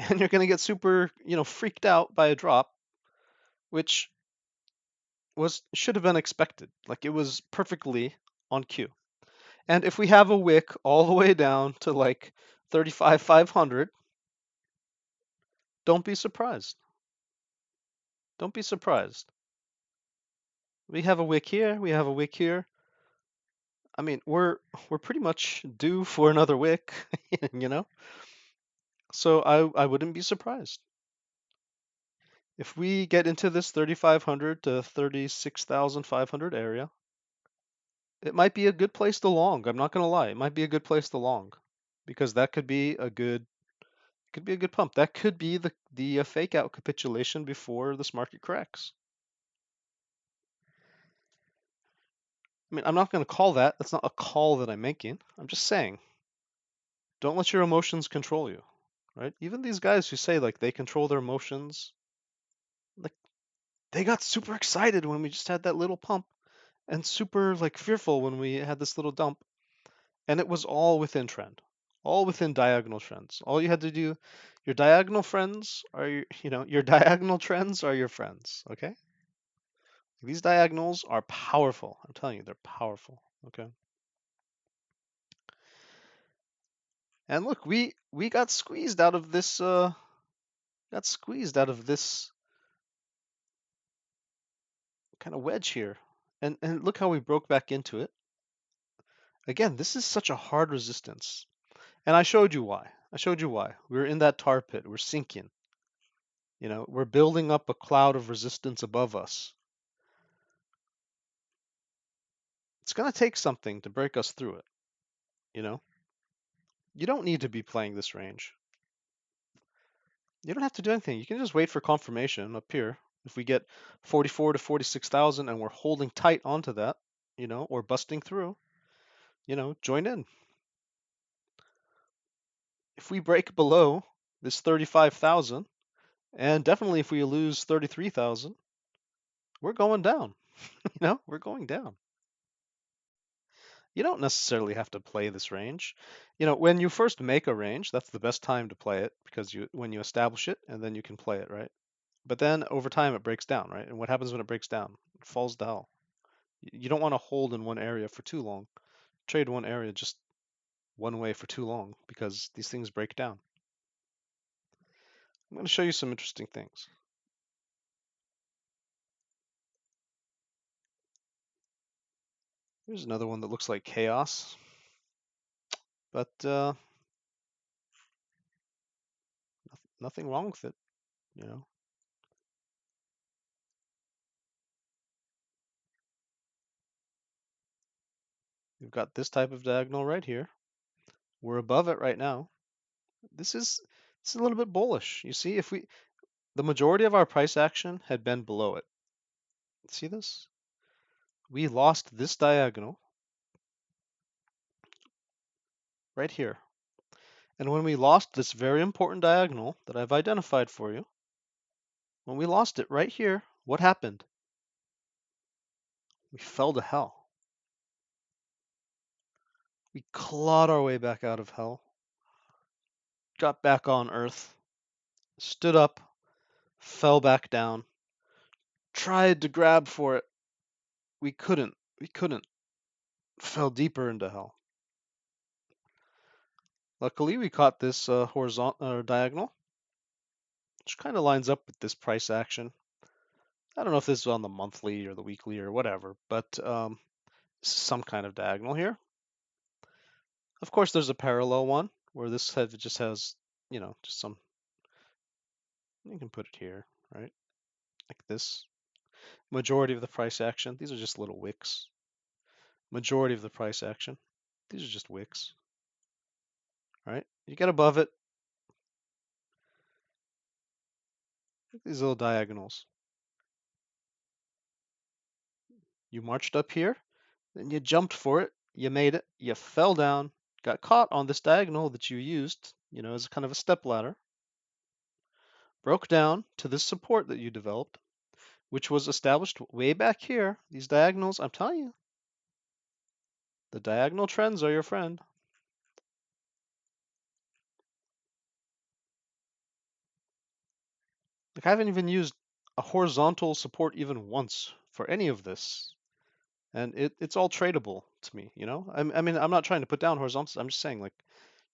And you're gonna get super, freaked out by a drop, which should have been expected. Like it was perfectly on cue. And if we have a wick all the way down to like 35,500, don't be surprised. Don't be surprised. We have a wick here, we have a wick here. I mean, we're pretty much due for another wick, you know? So I wouldn't be surprised. If we get into this 3,500 to 36,500 area, it might be a good place to long. I'm not gonna lie, it might be a good place to long because that could be a good pump. That could be the fake out capitulation before this market cracks. I mean, I'm not going to call that. That's not a call that I'm making. I'm just saying, don't let your emotions control you, right? Even these guys who say like they control their emotions, like they got super excited when we just had that little pump and super like fearful when we had this little dump. And it was all within trend, all within diagonal trends. All you had to do, your diagonal friends are your diagonal trends are your friends, okay? These diagonals are powerful. I'm telling you, they're powerful. Okay. And look, we got squeezed out of this kind of wedge here. And look how we broke back into it. Again, this is such a hard resistance. And I showed you why. We're in that tar pit. We're sinking. We're building up a cloud of resistance above us. It's going to take something to break us through it, you know? You don't need to be playing this range. You don't have to do anything. You can just wait for confirmation up here. If we get 44 to 46,000 and we're holding tight onto that, or busting through, join in. If we break below this 35,000, and definitely if we lose 33,000, we're going down. We're going down. You don't necessarily have to play this range. When you first make a range, that's the best time to play it because when you establish it and then you can play it, right? But then over time it breaks down, right? And what happens when it breaks down? It falls to hell. You don't want to hold in one area for too long. Trade one area just one way for too long because these things break down. I'm going to show you some interesting things. Here's another one that looks like chaos, but nothing wrong with it, you know. We've got this type of diagonal right here. We're above it right now. This is a little bit bullish. You see, if the majority of our price action had been below it. See this? We lost this diagonal right here. And when we lost this very important diagonal that I've identified for you, when we lost it right here, what happened? We fell to hell. We clawed our way back out of hell, got back on earth, stood up, fell back down, tried to grab for it. We couldn't. We couldn't. Fell deeper into hell. Luckily, we caught this horizontal diagonal, which kind of lines up with this price action. I don't know if this is on the monthly or the weekly or whatever, but some kind of diagonal here. Of course, there's a parallel one where this head just has, just some. You can put it here, right? Like this. Majority of the price action. These are just little wicks. Majority of the price action. These are just wicks, right? You get above it. These little diagonals. You marched up here, then you jumped for it. You made it. You fell down, got caught on this diagonal that you used, as kind of a step ladder. Broke down to this support that you developed, which was established way back here. These diagonals, I'm telling you, the diagonal trends are your friend. Like I haven't even used a horizontal support even once for any of this. And it's all tradable to me, I mean, I'm not trying to put down horizontals. I'm just saying, like,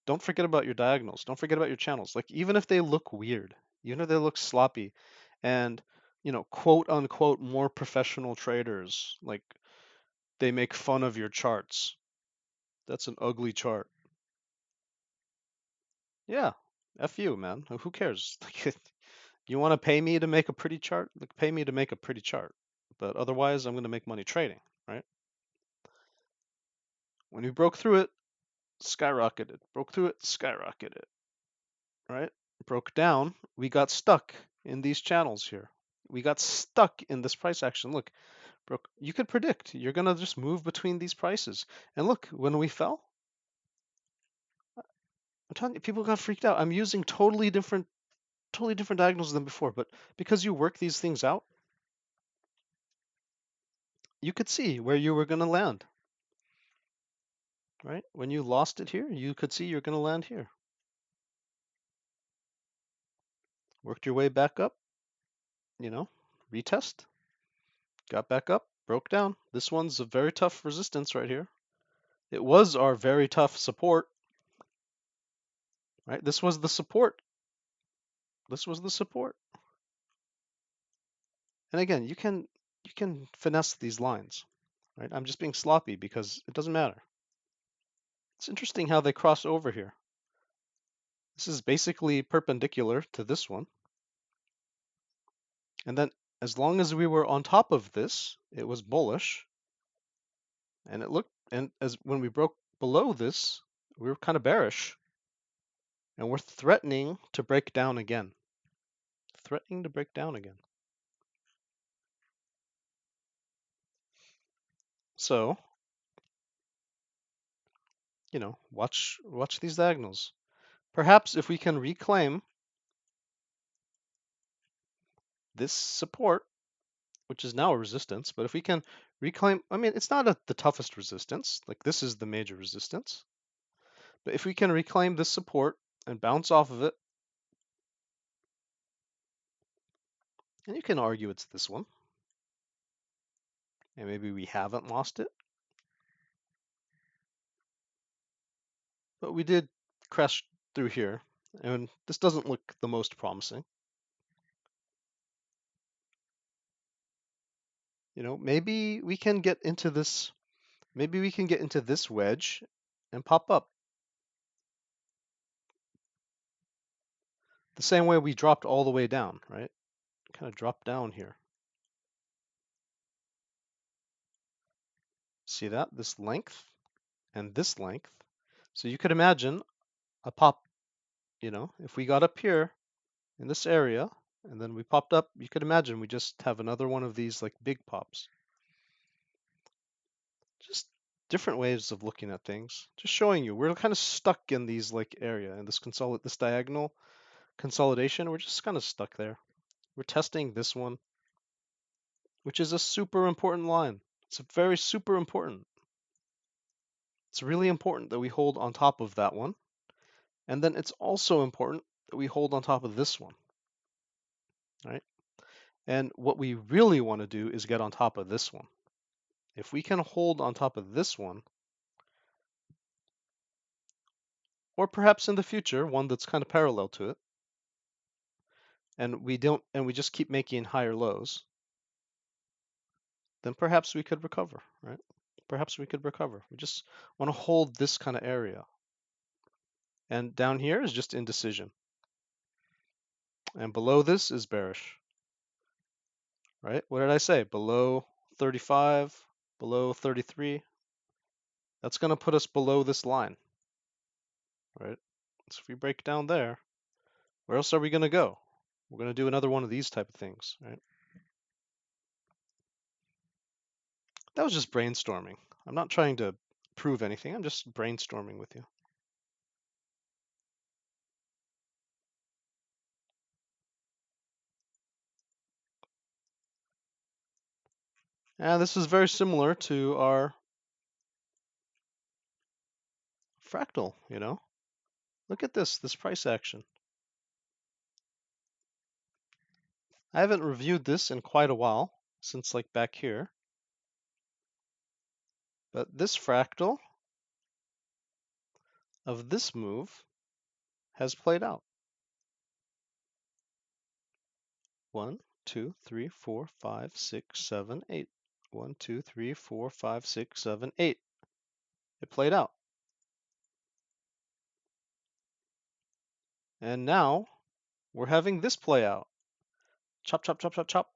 don't forget about your diagonals. Don't forget about your channels. Like, even if they look weird, even if they look sloppy, and, quote unquote, more professional traders, like, they make fun of your charts. That's an ugly chart. Yeah, F you, man. Who cares? Like, you want to pay me to make a pretty chart? Like, pay me to make a pretty chart. But otherwise, I'm going to make money trading, right? When we broke through it, skyrocketed. Broke through it, skyrocketed, right? Broke down, we got stuck in these channels here. We got stuck in this price action. Look, broke. You could predict you're going to just move between these prices. And look, when we fell, I'm telling you, people got freaked out. I'm using totally different diagonals than before, but because you work these things out, you could see where you were going to land, right? When you lost it here, you could see you're going to land here. Worked your way back up, retest, got back up, broke down. This one's a very tough resistance right here. It was our very tough support, right? This was the support. This was the support. And again, you can finesse these lines, right? I'm just being sloppy because it doesn't matter. It's interesting how they cross over here. This is basically perpendicular to this one. And then as long as we were on top of this, it was bullish. And as when we broke below this, we were kind of bearish. And we're threatening to break down again. Threatening to break down again. So, watch these diagonals. Perhaps if we can reclaim this support, which is now a resistance, but if we can reclaim, I mean, it's not the toughest resistance, like this is the major resistance, but if we can reclaim this support and bounce off of it, and you can argue it's this one, and maybe we haven't lost it, but we did crash through here, And this doesn't look the most promising. You know, maybe we can get into this, maybe we can get into this wedge and pop up. The same way we dropped all the way down, right? Kind of drop down here. See that? This length and this length. So you could imagine a pop, you know, if we got up here in this area and then we popped up, you could imagine we just have another one of these like big pops. Just different ways of looking at things. Just showing you, we're kind of stuck in these like area and this diagonal consolidation. We're just kind of stuck there. We're testing this one, which is a super important line. It's a very super important. It's really important that we hold on top of that one. And then it's also important that we hold on top of this one, right? And what we really want to do is get on top of this one. If we can hold on top of this one, or perhaps in the future, one that's kind of parallel to it, and we just keep making higher lows, then perhaps we could recover, right? Perhaps we could recover. We just want to hold this kind of area. And down here is just indecision. And below this is bearish, right? What did I say? Below 35, below 33. That's going to put us below this line, right? So if we break down there, where else are we going to go? We're going to do another one of these type of things, right? That was just brainstorming. I'm not trying to prove anything. I'm just brainstorming with you. And this is very similar to our fractal, you know? Look at this price action. I haven't reviewed this in quite a while, since like back here. But this fractal of this move has played out. 1, 2, 3, 4, 5, 6, 7, 8. 1, 2, 3, 4, 5, 6, 7, 8. It played out. And now we're having this play out. Chop, chop, chop, chop, chop.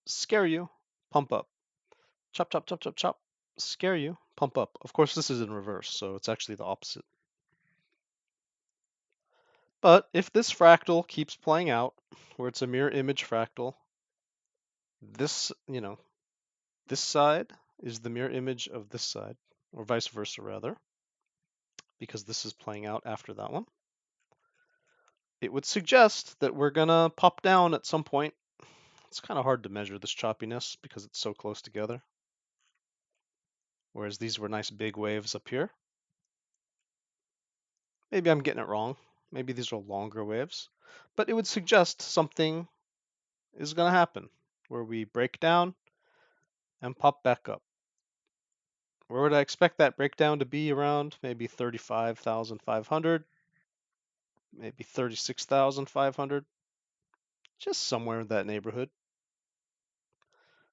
Scare you, pump up. Chop, chop, chop, chop, chop. Scare you, pump up. Of course, this is in reverse, so it's actually the opposite. But if this fractal keeps playing out, where it's a mirror image fractal, this, you know, this side is the mirror image of this side, or vice versa rather, because this is playing out after that one. It would suggest that we're gonna pop down at some point. It's kind of hard to measure this choppiness because it's so close together. Whereas these were nice big waves up here. Maybe I'm getting it wrong. Maybe these are longer waves. But it would suggest something is going to happen where we break down and pop back up. Where would I expect that breakdown to be around? Maybe 35,500, maybe 36,500, just somewhere in that neighborhood.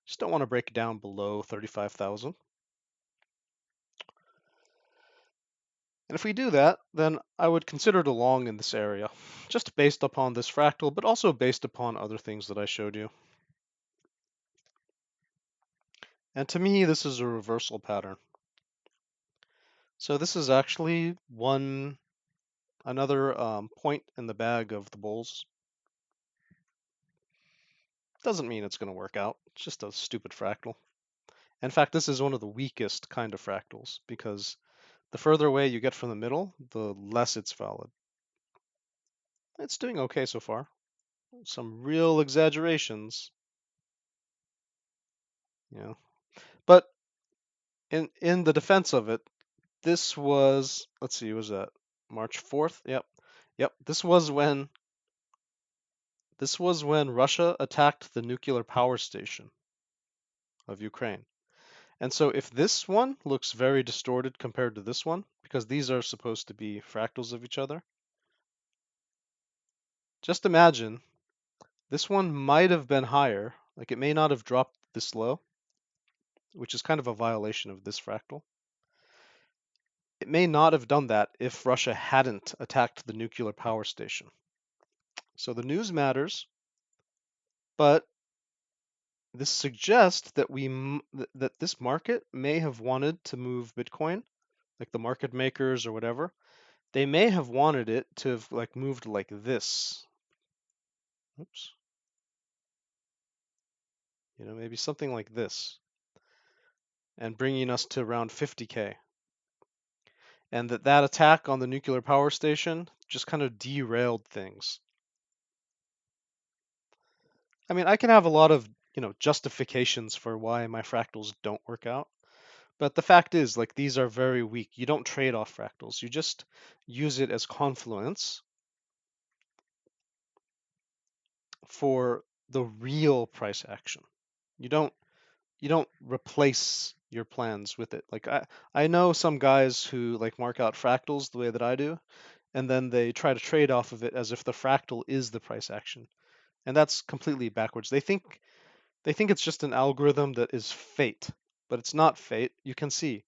Just don't want to break it down below 35,000. And if we do that, then I would consider it a long in this area, just based upon this fractal, but also based upon other things that I showed you. And to me, this is a reversal pattern. So this is actually another point in the bag of the bulls. Doesn't mean it's going to work out. It's just a stupid fractal. In fact, this is one of the weakest kind of fractals because the further away you get from the middle, the less it's valid. It's doing okay so far. Some real exaggerations, you know. But in the defense of it, this was, let's see, was that March 4th? Yep. This was when Russia attacked the nuclear power station of Ukraine. And so if this one looks very distorted compared to this one, because these are supposed to be fractals of each other, Just imagine this one might have been higher, like it may not have dropped this low, which is kind of a violation of this fractal. It may not have done that if Russia hadn't attacked the nuclear power station. So the news matters, but this suggests that that this market may have wanted to move Bitcoin, like the market makers or whatever. They may have wanted it to have like moved like this. Oops. Maybe something like this, and bringing us to around 50K. And that attack on the nuclear power station just kind of derailed things. I mean, I can have a lot of, justifications for why my fractals don't work out. But the fact is, like, these are very weak. You don't trade off fractals. You just use it as confluence for the real price action. You don't replace your plans with it. Like I know some guys who like mark out fractals the way that I do, and then they try to trade off of it as if the fractal is the price action. And that's completely backwards. They think it's just an algorithm that is fate, but it's not fate. You can see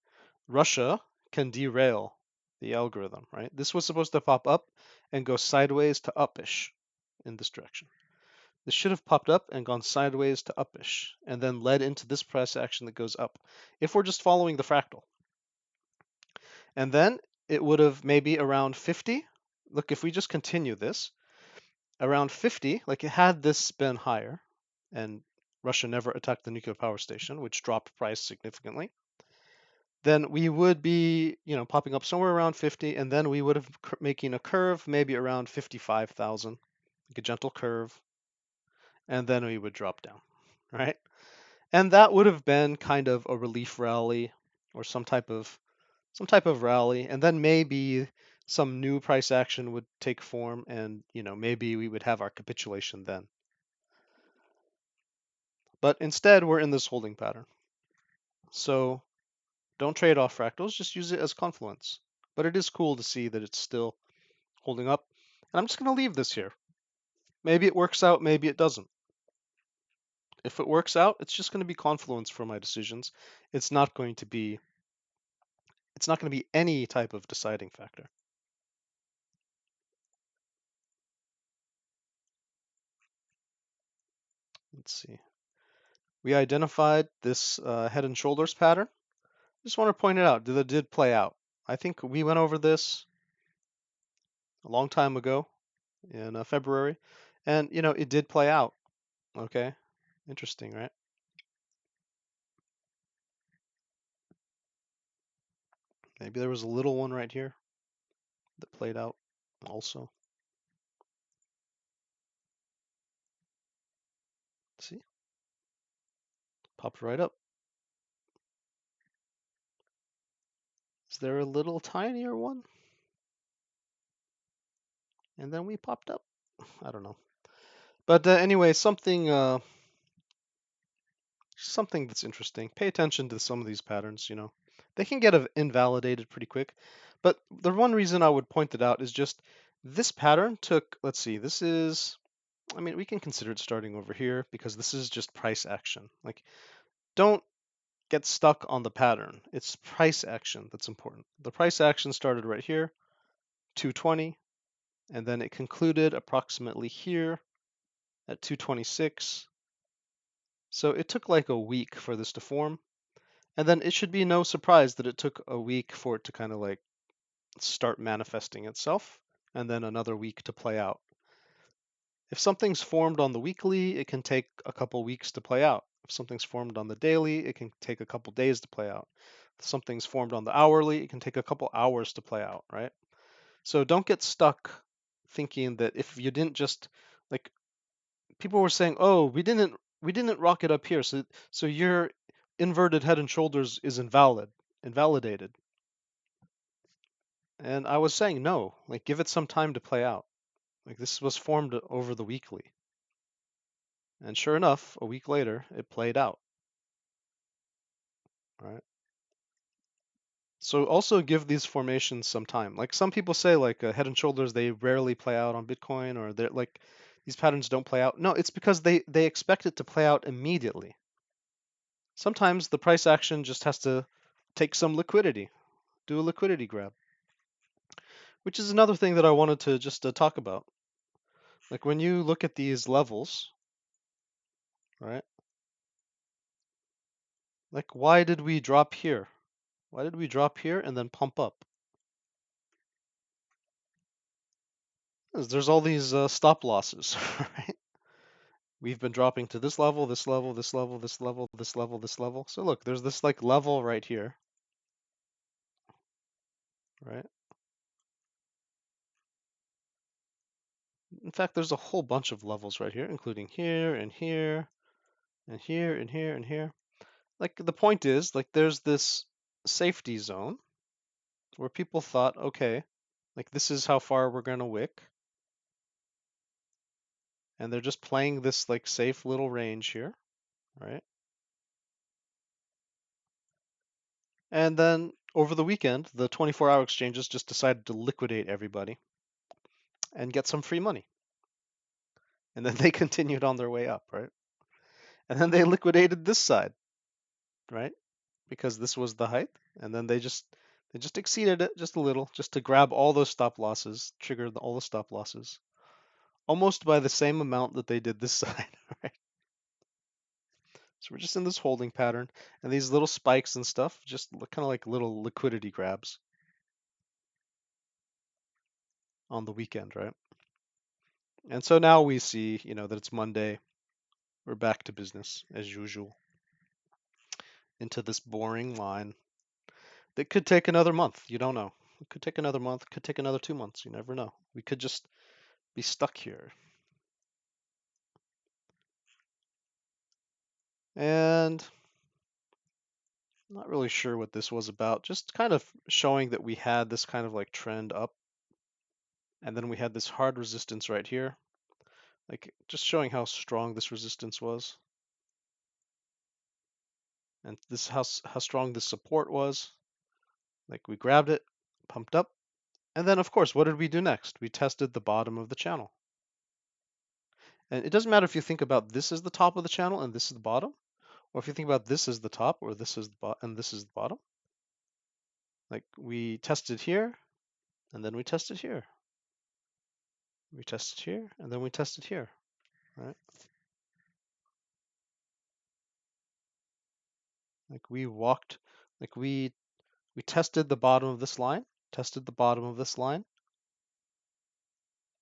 Russia can derail the algorithm, right? This was supposed to pop up and go sideways to upish in this direction. This should have popped up and gone sideways to upish and then led into this price action that goes up if we're just following the fractal. And then it would have maybe around 50. Look, if we just continue this, around 50, like had this been higher and Russia never attacked the nuclear power station, which dropped price significantly, then we would be, popping up somewhere around 50, and then we would have making a curve maybe around 55,000, like a gentle curve, and then we would drop down, right? And that would have been kind of a relief rally or some type of rally, and then maybe some new price action would take form, and maybe we would have our capitulation then. But instead, we're in this holding pattern. So don't trade off fractals, just use it as confluence. But it is cool to see that it's still holding up. And I'm just going to leave this here. Maybe it works out, maybe it doesn't. If it works out, it's just going to be confluence for my decisions. It's not going to be any type of deciding factor. Let's see. We identified this head and shoulders pattern. Just want to point it out that it did play out. I think we went over this a long time ago in February, and it did play out. Okay, interesting, right? Maybe there was a little one right here that played out also. See, popped right up. Is there a little tinier one? And then we popped up. I don't know. But anyway, something that's interesting. Pay attention to some of these patterns, They can get invalidated pretty quick. But the one reason I would point it out is just this pattern took, let's see, we can consider it starting over here because this is just price action. Like, don't get stuck on the pattern. It's price action that's important. The price action started right here, 220, and then it concluded approximately here at 226. So it took like a week for this to form. And then it should be no surprise that it took a week for it to kind of like start manifesting itself, and then another week to play out. If something's formed on the weekly, it can take a couple weeks to play out. If something's formed on the daily, it can take a couple days to play out. If something's formed on the hourly, it can take a couple hours to play out, right? So don't get stuck thinking that if you didn't just like people were saying, "Oh, we didn't rock it up here, so your inverted head and shoulders is invalidated." And I was saying, no, like give it some time to play out. Like this was formed over the weekly. And sure enough, a week later, it played out. Right? So also give these formations some time. Like some people say, like Head and Shoulders, they rarely play out on Bitcoin, or they're like these patterns don't play out. No, it's because they expect it to play out immediately. Sometimes the price action just has to take some liquidity, do a liquidity grab, which is another thing that I wanted to just talk about. Like when you look at these levels, right? Like why did we drop here? Why did we drop here and then pump up? 'Cause there's all these stop losses, right? We've been dropping to this level, this level, this level, this level, this level, this level. So look, there's this like level right here, right? In fact, there's a whole bunch of levels right here, including here and here and here and here and here. Like the point is, like there's this safety zone where people thought, okay, like this is how far we're gonna wick, and they're just playing this like safe little range here, right? And then over the weekend, the 24-hour exchanges just decided to liquidate everybody and get some free money. And then they continued on their way up, right? And then they liquidated this side, right? Because this was the height, and then they just exceeded it just a little, just to grab all those stop losses, trigger all the stop losses, almost by the same amount that they did this side, right? So we're just in this holding pattern, and these little spikes and stuff, just kind of like little liquidity grabs on the weekend, right? And so now we see, that it's Monday. We're back to business as usual into this boring line that could take another month. You don't know. It could take another month, could take another 2 months. You never know. We could just be stuck here. And I'm not really sure what this was about. Just kind of showing that we had this kind of like trend up. And then we had this hard resistance right here. Like just showing how strong this resistance was. And this how strong this support was. Like we grabbed it, pumped up. And then of course, what did we do next? We tested the bottom of the channel. And it doesn't matter if you think about this as the top of the channel and this is the bottom, or if you think about this as the top or this is the bottom and this is the bottom. Like we tested here and then we tested here. We tested here and then we tested here, right? Like we walked, like we tested the bottom of this line, tested the bottom of this line,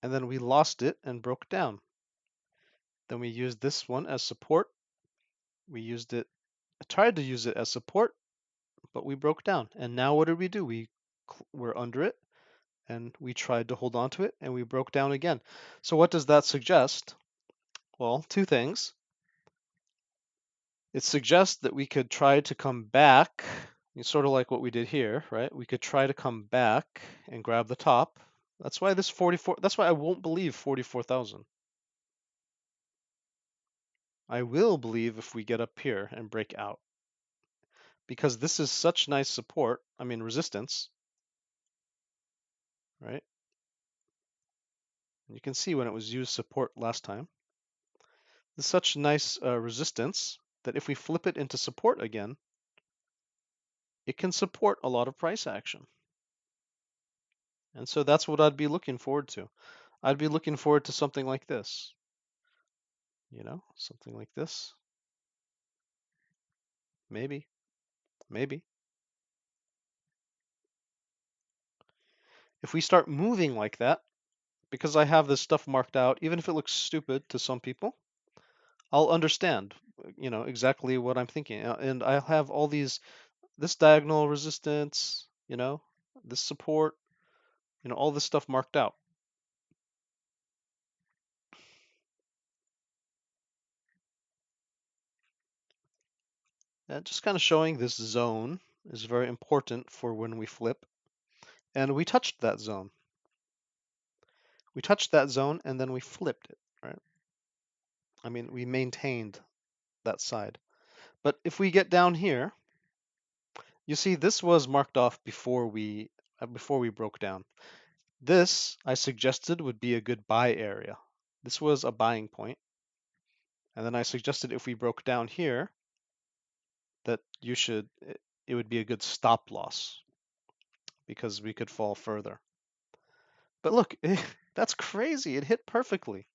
and then we lost it and broke down. Then we used this one as support. We used it, I tried to use it as support, but we broke down. And now what did we do? We were under it and we tried to hold on to it and we broke down again. So what does that suggest? Well, two things. It suggests that we could try to come back, sort of like what we did here, right? We could try to come back and grab the top. That's why this 44, that's why I won't believe 44,000. I will believe if we get up here and break out. Because this is such nice support, I mean resistance, right? You can see when it was used support last time. There's such nice resistance that if we flip it into support again, it can support a lot of price action. And so that's what I'd be looking forward to. I'd be looking forward to something like this. Something like this. Maybe, maybe. If we start moving like that, because I have this stuff marked out, even if it looks stupid to some people, I'll understand, exactly what I'm thinking. And I'll have all this diagonal resistance, this support, all this stuff marked out. And just kind of showing this zone is very important for when we flip. And we touched that zone. We touched that zone and then we flipped it, right? I mean, we maintained that side. But if we get down here, You see, this was marked off before we broke down. This I suggested would be a good buy area. This was a buying point. And then I suggested if we broke down here that it would be a good stop loss because we could fall further. But look, that's crazy. It hit perfectly.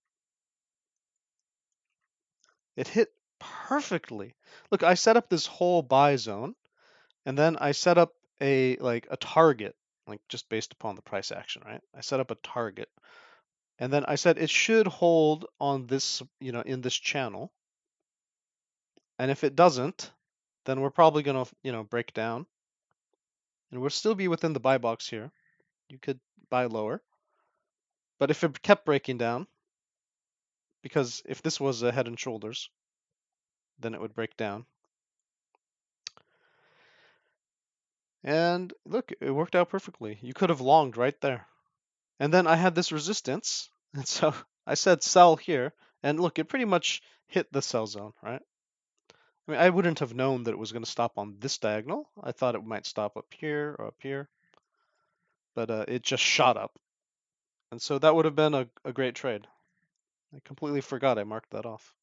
It hit perfectly. Look, I set up this whole buy zone, and then I set up a target, like just based upon the price action, right? I set up a target, and then I said it should hold on this, in this channel. And if it doesn't, then we're probably gonna, break down, and we'll still be within the buy box here. You could buy lower, but if it kept breaking down, because if this was a head and shoulders, then it would break down. And look, it worked out perfectly. You could have longed right there. And then I had this resistance, and so I said sell here, and look, it pretty much hit the sell zone, right? I mean, I wouldn't have known that it was going to stop on this diagonal. I thought it might stop up here or up here, but it just shot up. And so that would have been a great trade. I completely forgot I marked that off.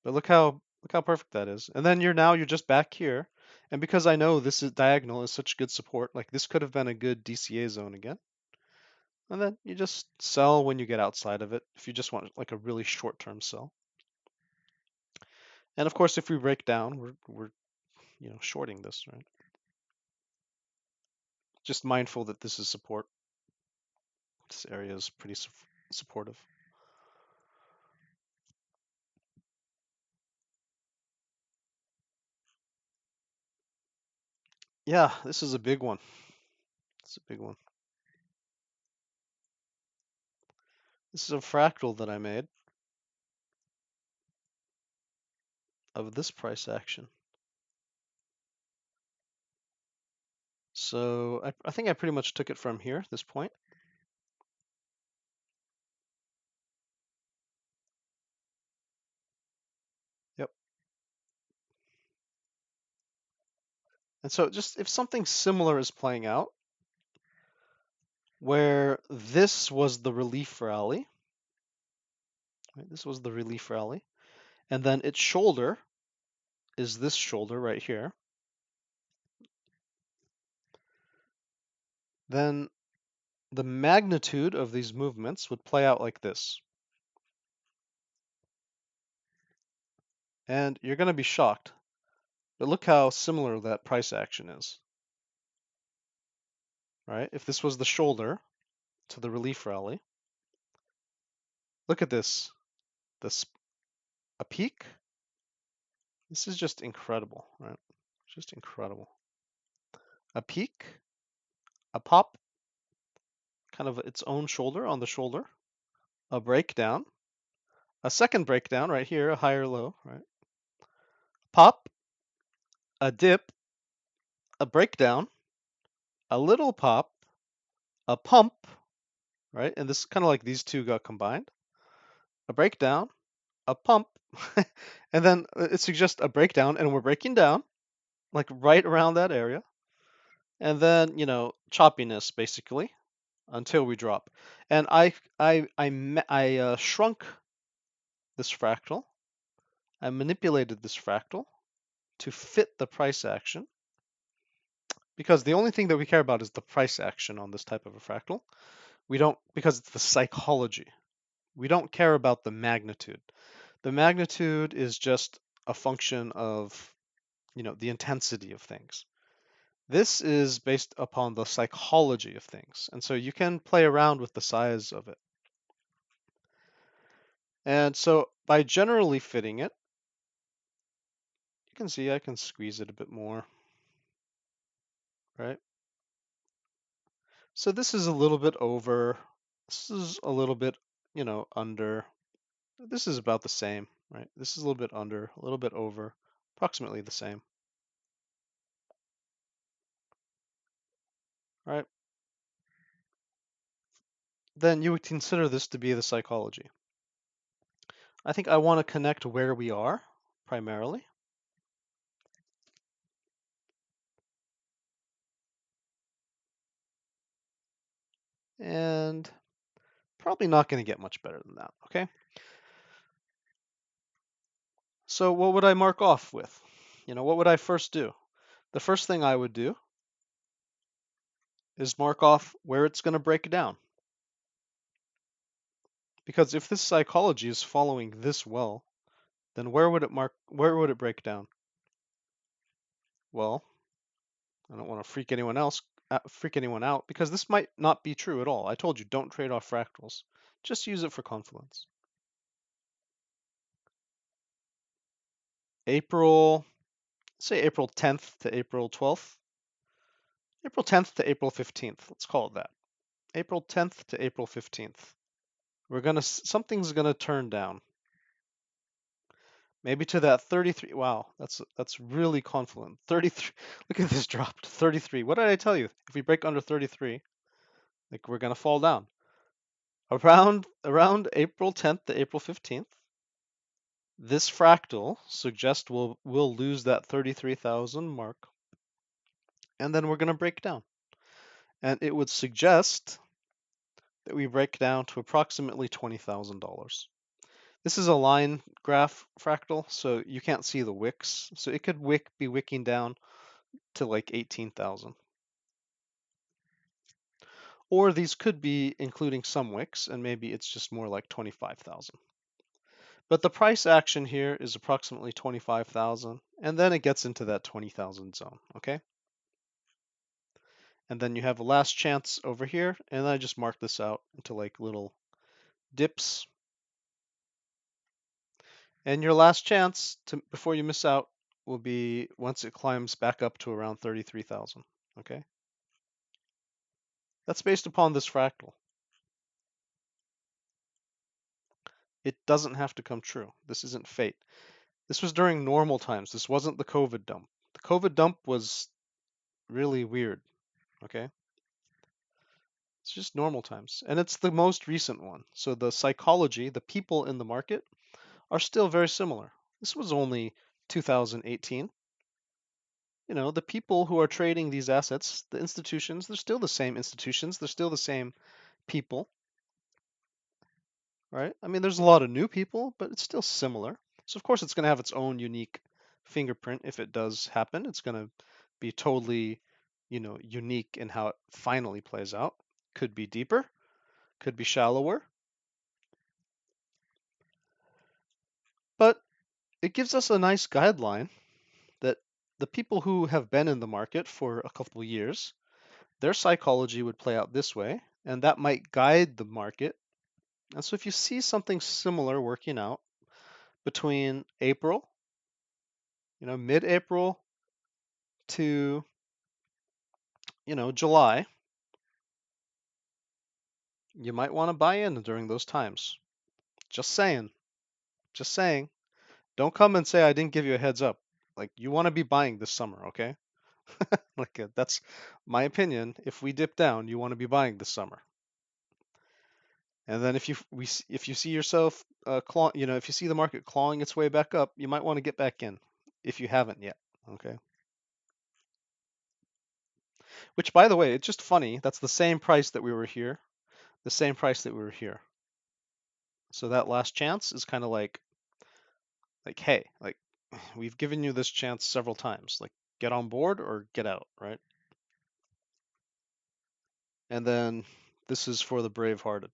But look how perfect that is. And then you're just back here. And because I know this is diagonal is such good support, like this could have been a good DCA zone again. And then you just sell when you get outside of it if you just want like a really short-term sell. And of course, if we break down, we're shorting this, right? Just mindful that this is support. This area is pretty supportive. Yeah, this is a big one. It's a big one. This is a fractal that I made of this price action. So I think I pretty much took it from here, this point. Yep. And so just if something similar is playing out, where this was the relief rally, right? This was the relief rally, and then its shoulder is this shoulder right here, then the magnitude of these movements would play out like this. And you're going to be shocked, but look how similar that price action is, right? If this was the shoulder to the relief rally, look at this. A peak. This is just incredible, right? Just incredible. A peak, a pop, kind of its own shoulder on the shoulder, a breakdown, a second breakdown right here, a higher low, right? Pop, a dip, a breakdown, a little pop, a pump, right? And this kind of like these two got combined. A breakdown, a pump, and then it suggests a breakdown, and we're breaking down, like right around that area. And then, choppiness basically until we drop. And I shrunk this fractal. I manipulated this fractal to fit the price action because the only thing that we care about is the price action on this type of a fractal. We don't, because it's the psychology. We don't care about the magnitude. The magnitude is just a function of, the intensity of things. This is based upon the psychology of things. And so you can play around with the size of it. And so by generally fitting it, you can see I can squeeze it a bit more, right? So this is a little bit over. This is a little bit, under. This is about the same, right? This is a little bit under, a little bit over, approximately the same, right? Then you would consider this to be the psychology. I think I want to connect where we are primarily. and probably not going to get much better than that, okay? So what would I mark off with? What would I first do? The first thing I would do is mark off where it's going to break down. Because if this psychology is following this well, then where would it break down? Well, I don't want to freak anyone out because this might not be true at all. I told you don't trade off fractals. Just use it for confluence. Say April 10th to April 12th. April 10th to April 15th. Let's call it that. April 10th to April 15th. Something's gonna turn down. Maybe to that 33. Wow, that's really confluent. 33. Look at this drop to 33. What did I tell you? If we break under 33, like we're gonna fall down. Around April 10th to April 15th, this fractal suggests we'll lose that 33,000 mark, and then we're gonna break down. And it would suggest that we break down to approximately $20,000. This is a line graph fractal, so you can't see the wicks. So it could be wicking down to like 18,000. Or these could be including some wicks, and maybe it's just more like 25,000. But the price action here is approximately 25,000, and then it gets into that 20,000 zone, okay? And then you have a last chance over here, and I just mark this out into like little dips. And your last chance before you miss out will be once it climbs back up to around 33,000, okay? That's based upon this fractal. It doesn't have to come true. This isn't fate. This was during normal times. This wasn't the COVID dump. The COVID dump was really weird, okay? It's just normal times. And it's the most recent one. So the psychology, the people in the market are still very similar. This was only 2018. The people who are trading these assets, the institutions, they're still the same institutions. They're still the same people, right? I mean, there's a lot of new people, but it's still similar. So of course it's going to have its own unique fingerprint if it does happen. It's going to be totally, unique in how it finally plays out. Could be deeper, could be shallower, but it gives us a nice guideline that the people who have been in the market for a couple of years, their psychology would play out this way, and that might guide the market. And so if you see something similar working out between April, mid-April to, July, you might want to buy in during those times. Just saying. Just saying. Don't come and say I didn't give you a heads up. Like, you want to be buying this summer, okay? Like, that's my opinion. If we dip down, you want to be buying this summer. And then if you see yourself if you see the market clawing its way back up, you might want to get back in if you haven't yet, okay? Which, by the way, it's just funny. That's the same price that we were here, the same price that we were here. So that last chance is kind of like, hey, like we've given you this chance several times. Like, get on board or get out, right? And then this is for the brave-hearted.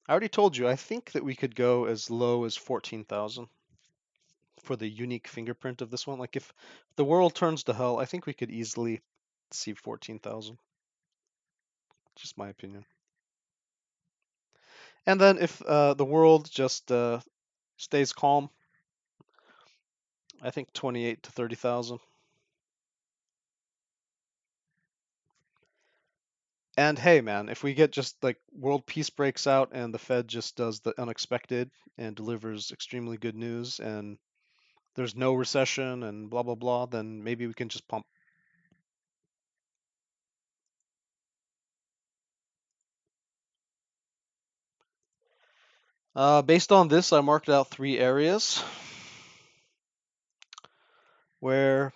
I already told you, I think that we could go as low as 14,000 for the unique fingerprint of this one. Like if the world turns to hell, I think we could easily see 14,000. Just my opinion. And then if the world just stays calm, I think 28 to 30,000. And hey, man, if we get just like world peace breaks out and the Fed just does the unexpected and delivers extremely good news and there's no recession and blah, blah, blah, then maybe we can just pump. Based on this, I marked out 3 areas where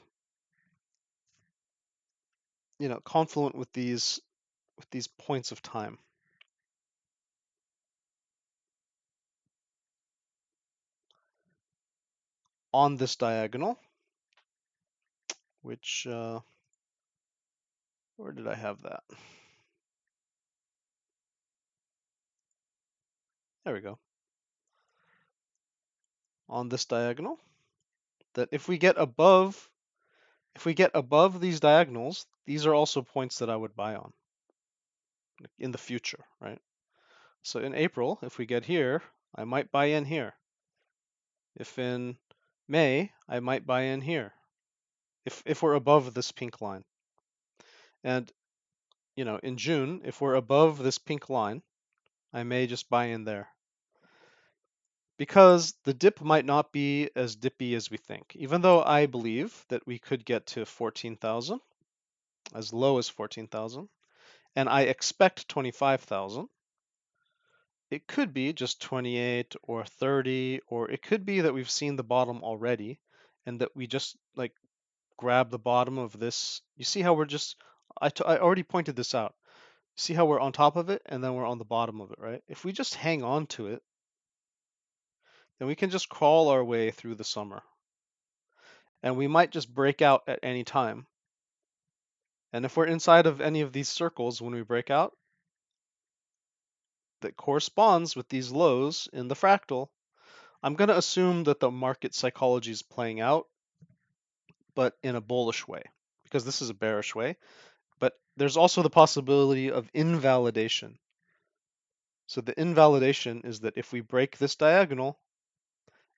confluent with these points of time. On this diagonal, which where did I have that? There we go. On this diagonal, that if we get above these diagonals, these are also points that I would buy on in the future, right? So in April, if we get here, I might buy in here. If in May, I might buy in here. If we're above this pink line. And in June, if we're above this pink line, I may just buy in there. Because the dip might not be as dippy as we think. Even though I believe that we could get to 14,000, as low as 14,000, and I expect 25,000, it could be just 28 or 30, or it could be that we've seen the bottom already and that we just like grab the bottom of this. You see how we're just, I already pointed this out. See how we're on top of it and then we're on the bottom of it, right? If we just hang on to it, then we can just crawl our way through the summer. And we might just break out at any time. And if we're inside of any of these circles when we break out, that corresponds with these lows in the fractal, I'm going to assume that the market psychology is playing out, but in a bullish way, because this is a bearish way. But there's also the possibility of invalidation. So the invalidation is that if we break this diagonal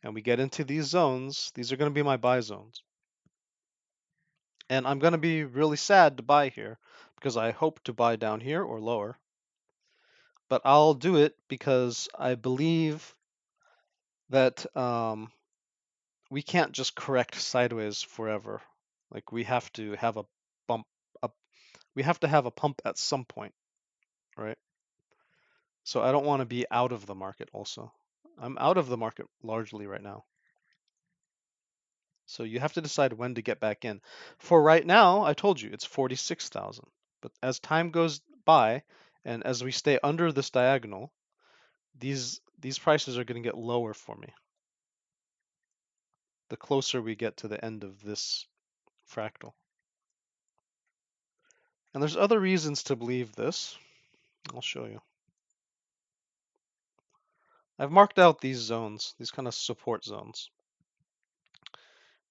and we get into these zones, these are going to be my buy zones. And I'm going to be really sad to buy here because I hope to buy down here or lower. But I'll do it because I believe that we can't just correct sideways forever. Like we have to have a bump up. We have to have a pump at some point, right? So I don't want to be out of the market also. I'm out of the market largely right now. So you have to decide when to get back in. For right now, I told you it's 46,000. But as time goes by and as we stay under this diagonal, these prices are going to get lower for me. The closer we get to the end of this fractal. And there's other reasons to believe this. I'll show you. I've marked out these zones, these kind of support zones.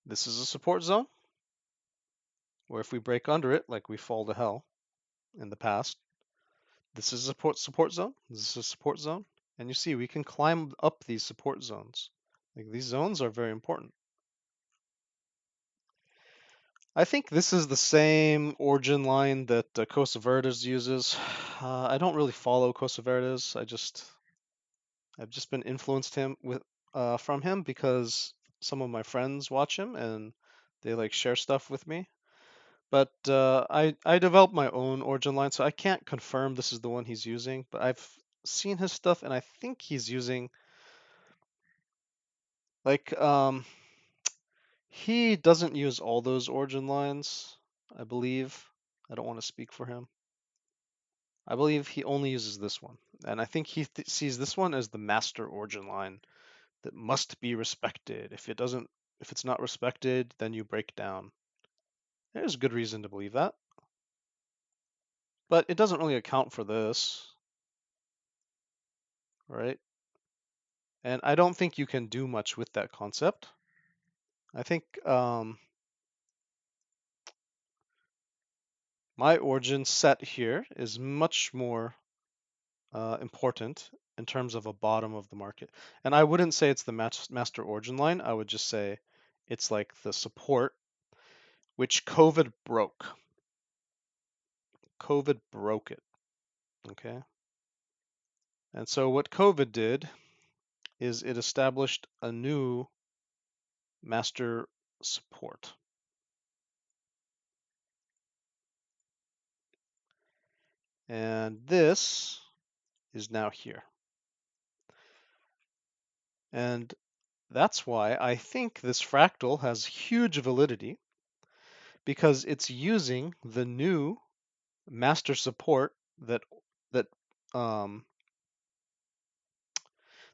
This is a support zone, where if we break under it, like we fall to hell in the past, this is a support zone, this is a support zone, and you see we can climb up these support zones. Like these zones are very important. I think this is the same origin line that Costa Verdes uses. I don't really follow Costa Verdes. I've just been influenced from him because some of my friends watch him and they like share stuff with me. But I developed my own origin line, so I can't confirm this is the one he's using. But I've seen his stuff, and I think he's using like he doesn't use all those origin lines, I believe. I don't want to speak for him. I believe he only uses this one, and I think he sees this one as the master origin line that must be respected. If it's not respected, then you break down. There's a good reason to believe that. But it doesn't really account for this, right? And I don't think you can do much with that concept. I think my origin set here is much more important in terms of a bottom of the market. And I wouldn't say it's the master origin line. I would just say it's like the support, which COVID broke. COVID broke it. Okay. And so what COVID did is it established a new master support. And this is now here. And that's why I think this fractal has huge validity, because it's using the new master support that that um,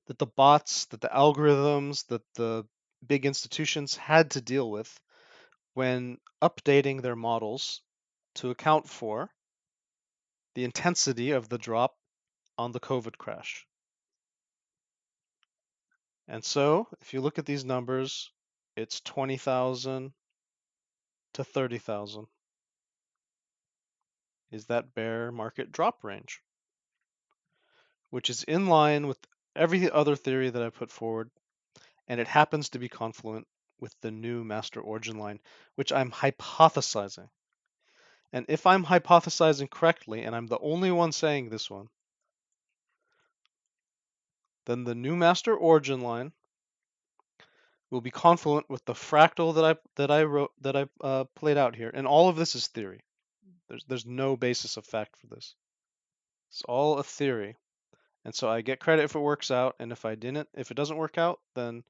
that the bots, that the algorithms, that the big institutions had to deal with when updating their models to account for the intensity of the drop on the COVID crash. And so, if you look at these numbers, it's 20,000 to 30,000 is that bear market drop range, which is in line with every other theory that I put forward, and it happens to be confluent with the new master origin line, which I'm hypothesizing. And if I'm hypothesizing correctly, and I'm the only one saying this one, then the new master origin line will be confluent with the fractal that I played out here. And all of this is theory. There's no basis of fact for this. It's all a theory. And so I get credit if it works out, and if it doesn't work out, then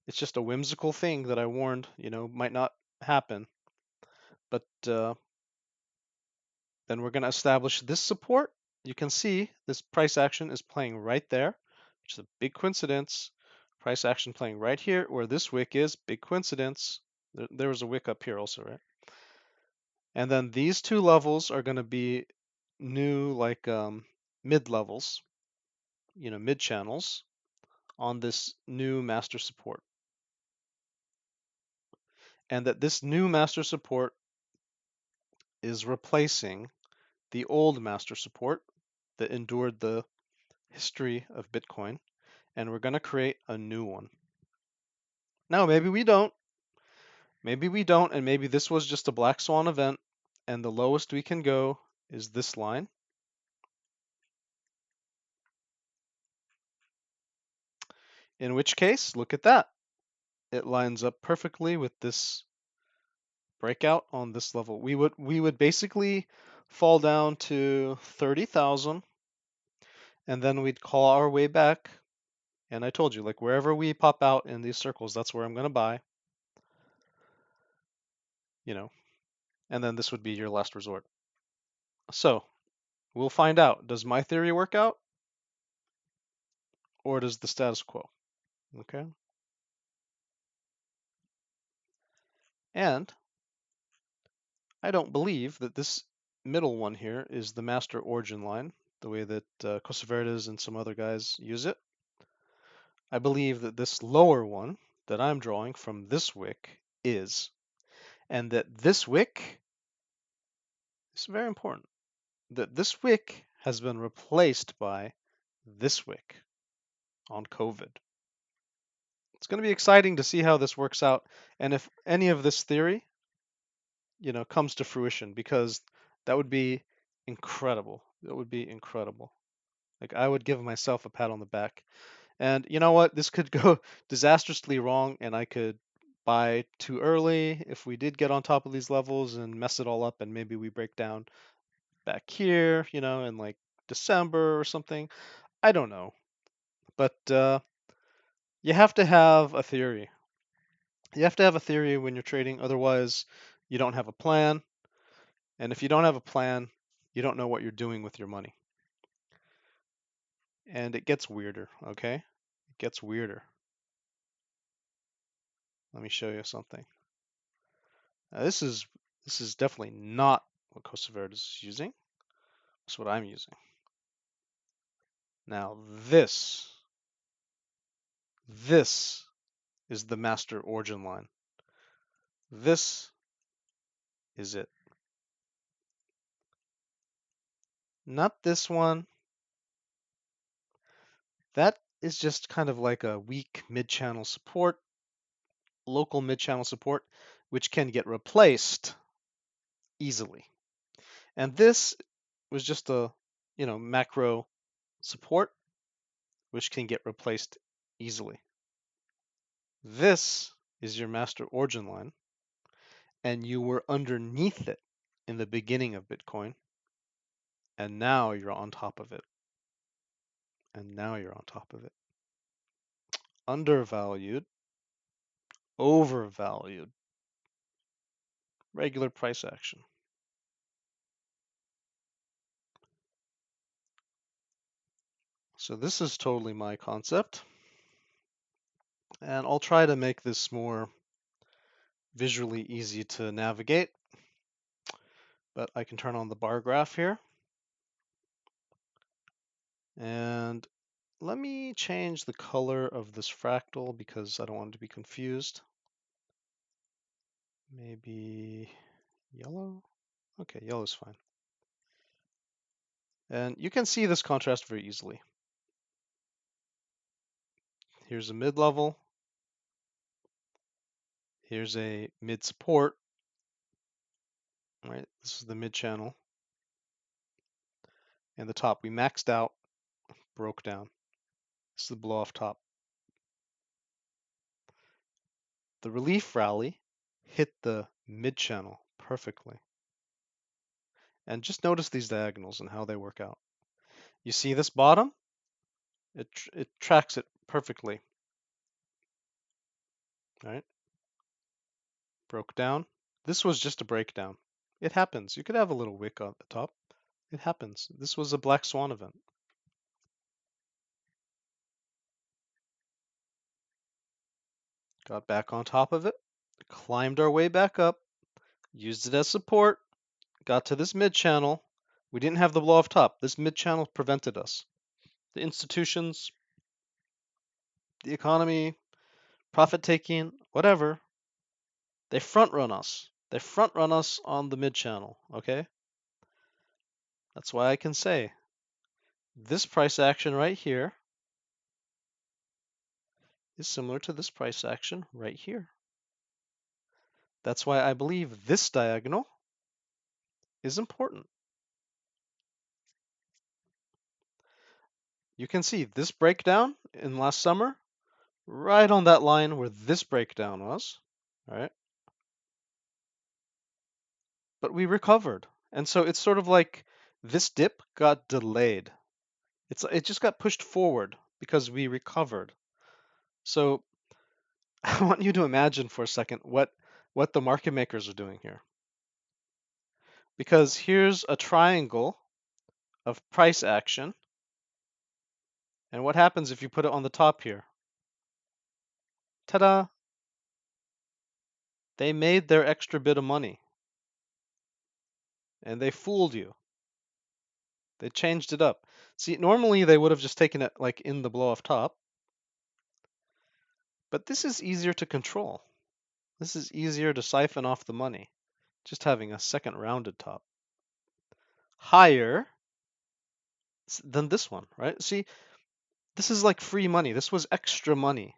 it's just a whimsical thing that I warned, might not happen. But then we're going to establish this support. You can see this price action is playing right there, which is a big coincidence. Price action playing right here where this wick is, big coincidence. There was a wick up here also, right? And then these two levels are going to be new like mid levels, mid channels on this new master support. And that this new master support is replacing the old master support that endured the history of Bitcoin, and we're going to create a new one. Now, maybe we don't. Maybe we don't, and maybe this was just a black swan event, and the lowest we can go is this line. In which case, look at that. It lines up perfectly with this breakout on this level. We would basically fall down to 30,000, and then we'd call our way back. And I told you, like wherever we pop out in these circles, that's where I'm going to buy. And then this would be your last resort. So we'll find out. Does my theory work out? Or does the status quo? Okay. And I don't believe that this middle one here is the master origin line, the way that Kosoverdes and some other guys use it. I believe that this lower one that I'm drawing from this wick is, and that this wick is very important, that this wick has been replaced by this wick on COVID. It's going to be exciting to see how this works out, and if any of this theory, comes to fruition, because that would be incredible. It would be incredible. Like I would give myself a pat on the back. And you know what? This could go disastrously wrong, and I could buy too early if we did get on top of these levels and mess it all up, and maybe we break down back here, in like December or something. I don't know. But you have to have a theory. You have to have a theory when you're trading, otherwise, you don't have a plan. And if you don't have a plan, you don't know what you're doing with your money. And it gets weirder, okay? It gets weirder. Let me show you something. Now, this is definitely not what Kosoverdes is using. It's what I'm using. Now this is the master origin line. This is it. Not this one. That is just kind of like a weak mid-channel support, local mid-channel support, which can get replaced easily. And this was just a, macro support, which can get replaced easily. This is your master origin line, and you were underneath it in the beginning of Bitcoin, and now you're on top of it. And now you're on top of it. Undervalued, overvalued. regular price action. So this is totally my concept. And I'll try to make this more visually easy to navigate. But I can turn on the bar graph here. And let me change the color of this fractal because I don't want it to be confused. Maybe yellow? Okay, yellow's fine. And you can see this contrast very easily. Here's a mid-level. Here's a mid-support. Right, this is the mid-channel. And the top, we maxed out, broke down. This is the blow-off top. The relief rally hit the mid-channel perfectly. And just notice these diagonals and how they work out. You see this bottom? It tracks it perfectly. Right? Broke down. This was just a breakdown. It happens. You could have a little wick on the top. It happens. This was a black swan event. Got back on top of it, climbed our way back up, used it as support, got to this mid channel. We didn't have the blow off top. This mid channel prevented us. The institutions, the economy, profit taking, whatever, they front run us. They front run us on the mid channel, okay? That's why I can say this price action right here is similar to this price action right here. That's why I believe this diagonal is important. You can see this breakdown in last summer, right on that line where this breakdown was, right? But we recovered. And so it's sort of like this dip got delayed. It just got pushed forward because we recovered. So I want you to imagine for a second what the market makers are doing here. Because here's a triangle of price action. And what happens if you put it on the top here? Ta-da! They made their extra bit of money. And they fooled you. They changed it up. See, normally they would have just taken it like in the blow-off top. But this is easier to control. This is easier to siphon off the money. Just having a second rounded top. Higher than this one, right? See, this is like free money. This was extra money.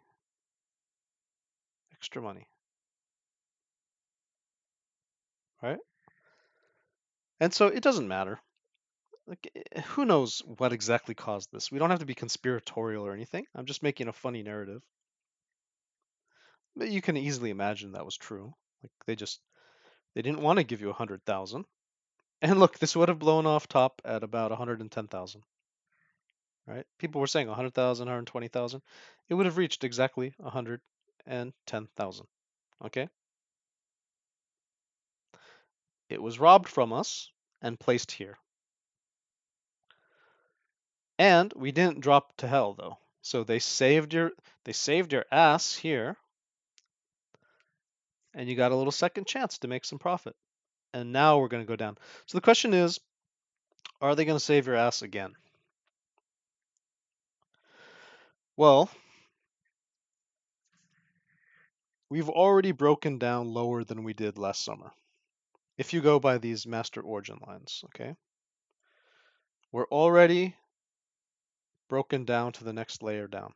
Extra money. Right? And so it doesn't matter. Like, who knows what exactly caused this? We don't have to be conspiratorial or anything. I'm just making a funny narrative. But you can easily imagine that was true. Like they didn't want to give you 100,000. And look, this would have blown off top at about 110,000. Right? People were saying 100,000, 120,000. It would have reached exactly 110,000. Okay? It was robbed from us and placed here. And we didn't drop to hell though. So they saved your ass here. And you got a little second chance to make some profit. And now we're going to go down. So the question is, are they going to save your ass again? Well, we've already broken down lower than we did last summer. If you go by these master origin lines, okay? We're already broken down to the next layer down.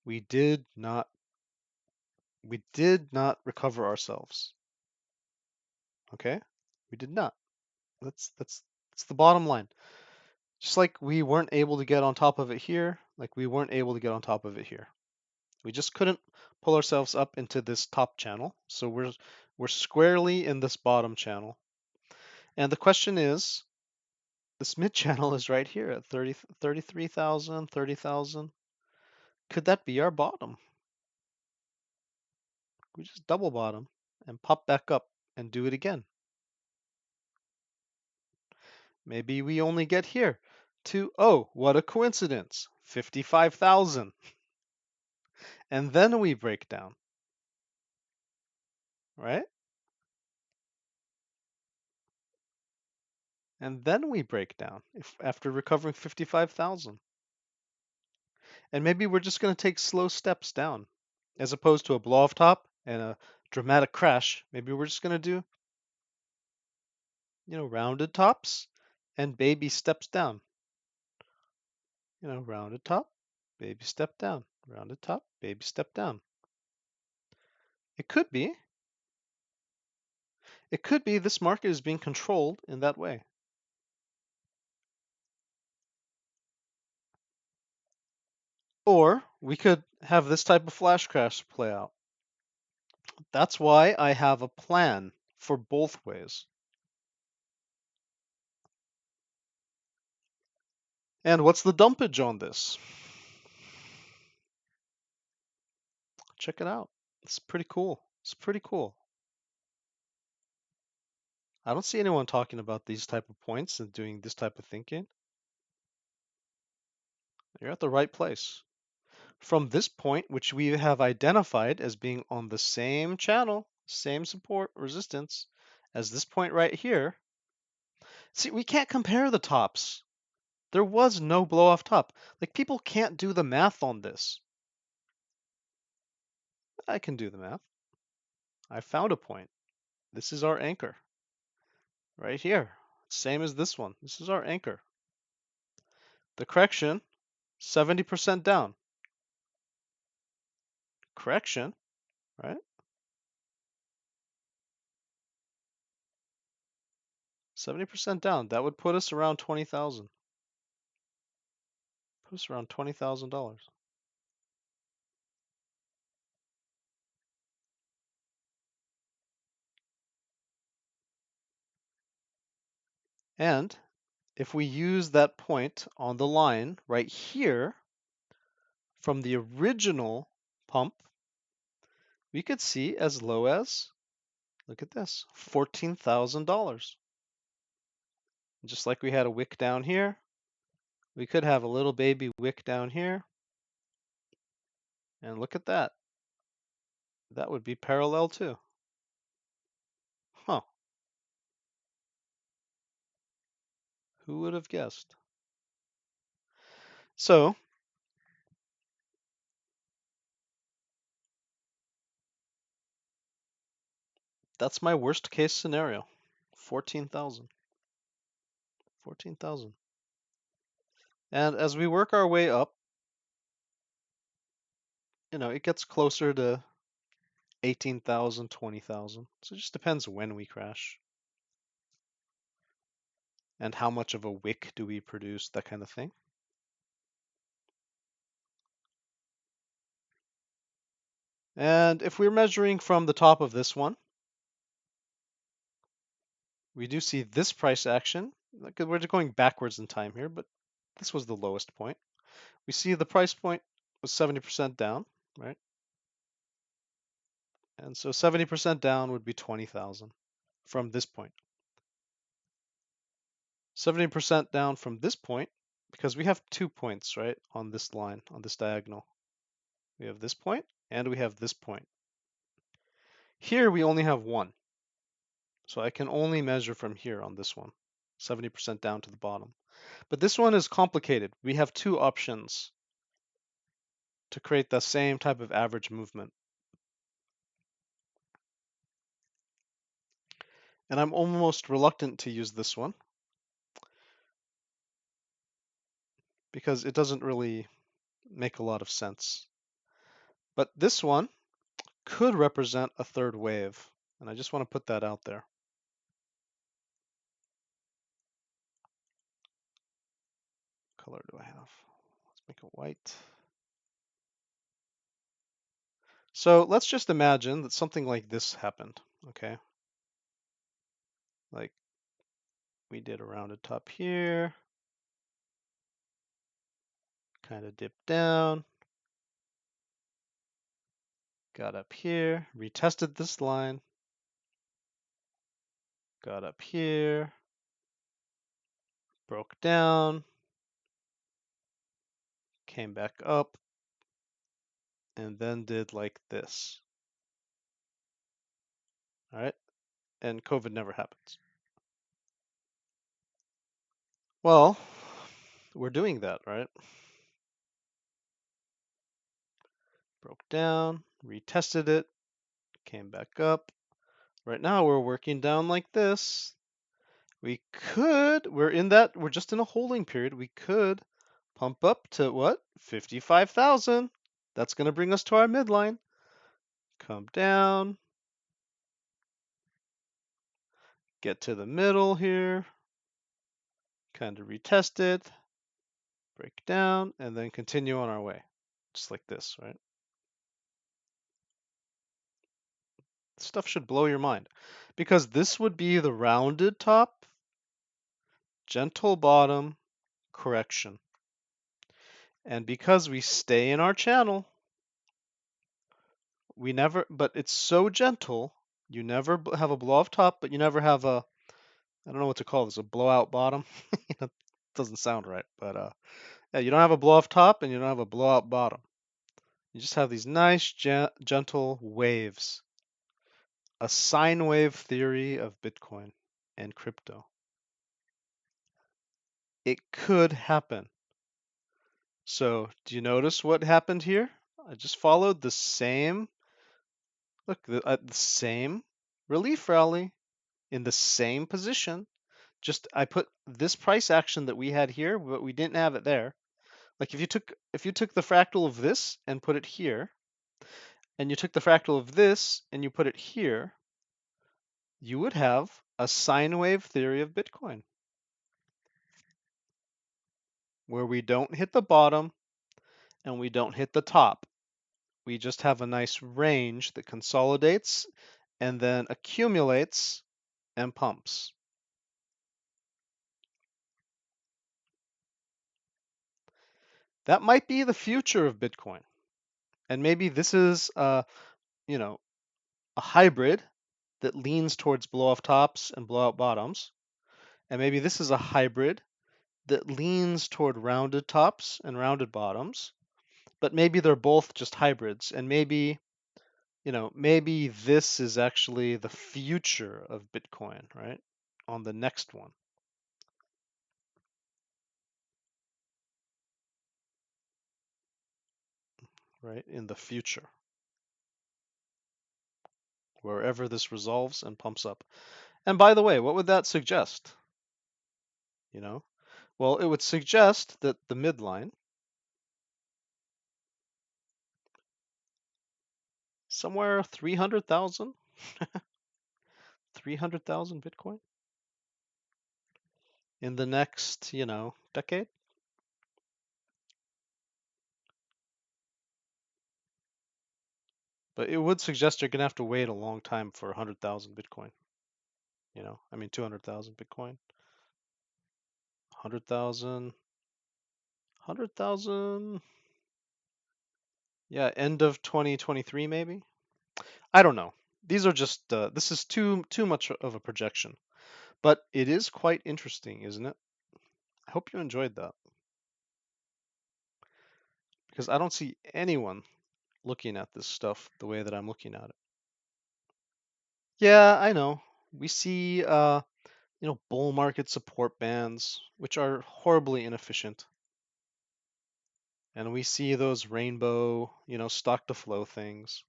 We did not recover ourselves. Okay? We did not. That's the bottom line. Just like we weren't able to get on top of it here, like we weren't able to get on top of it here. We just couldn't pull ourselves up into this top channel. So we're squarely in this bottom channel. And the question is, this mid channel is right here at 33,000, 30,000. Could that be our bottom? We just double bottom and pop back up and do it again. Maybe we only get here to, oh, what a coincidence, 55,000. And then we break down, right? And then we break down after recovering 55,000. And maybe we're just going to take slow steps down as opposed to a blow off top and a dramatic crash. Maybe we're just going to do, rounded tops and baby steps down. Rounded top, baby step down, rounded top, baby step down. It could be this market is being controlled in that way. Or we could have this type of flash crash play out. That's why I have a plan for both ways. And what's the dumpage on this? Check it out. It's pretty cool. It's pretty cool. I don't see anyone talking about these type of points and doing this type of thinking. You're at the right place. From this point, which we have identified as being on the same channel, same support resistance as this point right here. See, we can't compare the tops. There was no blow off top. Like, people can't do the math on this. I can do the math. I found a point. This is our anchor. Right here. Same as this one. This is our anchor. The correction, 70% down. Correction, right? 70% down. That would put us around 20,000. Put us around $20,000. And if we use that point on the line right here from the original pump, we could see as low as, look at this, $14,000. Just like we had a wick down here, we could have a little baby wick down here. And look at that. That would be parallel too. Huh. Who would have guessed? So, that's my worst case scenario. 14,000. 14,000. And as we work our way up, it gets closer to 18,000, 20,000. So it just depends when we crash and how much of a wick do we produce, that kind of thing. And if we're measuring from the top of this one, we do see this price action. We're going backwards in time here, but this was the lowest point. We see the price point was 70% down, right? And so 70% down would be 20,000 from this point. 70% down from this point, because we have 2 points, right, on this line, on this diagonal. We have this point and we have this point. Here we only have one. So I can only measure from here on this one, 70% down to the bottom. But this one is complicated. We have two options to create the same type of average movement. And I'm almost reluctant to use this one because it doesn't really make a lot of sense. But this one could represent a third wave, and I just want to put that out there. What color do I have? Let's make it white. So let's just imagine that something like this happened, okay? Like we did a rounded top here, kind of dipped down, got up here, retested this line, got up here, broke down, came back up, and then did like this. All right, and COVID never happens. Well, we're doing that, right? Broke down, retested it, came back up. Right now we're working down like this. We're just in a holding period. We could pump up to what? 55,000. That's going to bring us to our midline. Come down, get to the middle here, kind of retest it, break down, and then continue on our way. Just like this, right? Stuff should blow your mind because this would be the rounded top, gentle bottom, correction. And because we stay in our channel, but it's so gentle, you never have a blow off top, but you never have I don't know what to call this, a blowout bottom. It doesn't sound right, but yeah, you don't have a blow off top and you don't have a blowout bottom. You just have these nice, gentle waves. A sine wave theory of Bitcoin and crypto. It could happen. So, do you notice what happened here? I just followed the same, look, the same relief rally in the same position. Just I put this price action that we had here, but we didn't have it there. Like if you took the fractal of this and put it here, and you took the fractal of this and you put it here, you would have a sine wave theory of Bitcoin, where we don't hit the bottom and we don't hit the top. We just have a nice range that consolidates and then accumulates and pumps. That might be the future of Bitcoin. And maybe this is you know, a hybrid that leans towards blow-off tops and blow-out bottoms. And maybe this is a hybrid that leans toward rounded tops and rounded bottoms. But maybe they're both just hybrids. And maybe, maybe this is actually the future of Bitcoin, right? On the next one. Right? In the future. Wherever this resolves and pumps up. And by the way, what would that suggest? Well, it would suggest that the midline, somewhere 300,000, 300,000 Bitcoin in the next, decade. But it would suggest you're going to have to wait a long time for 100,000 Bitcoin. 200,000 Bitcoin. 100,000. 100,000. Yeah, end of 2023 maybe. I don't know. These are just this is too much of a projection. But it is quite interesting, isn't it? I hope you enjoyed that. Because I don't see anyone looking at this stuff the way that I'm looking at it. Yeah, I know. We see bull market support bands, which are horribly inefficient. And we see those rainbow, stock to flow things,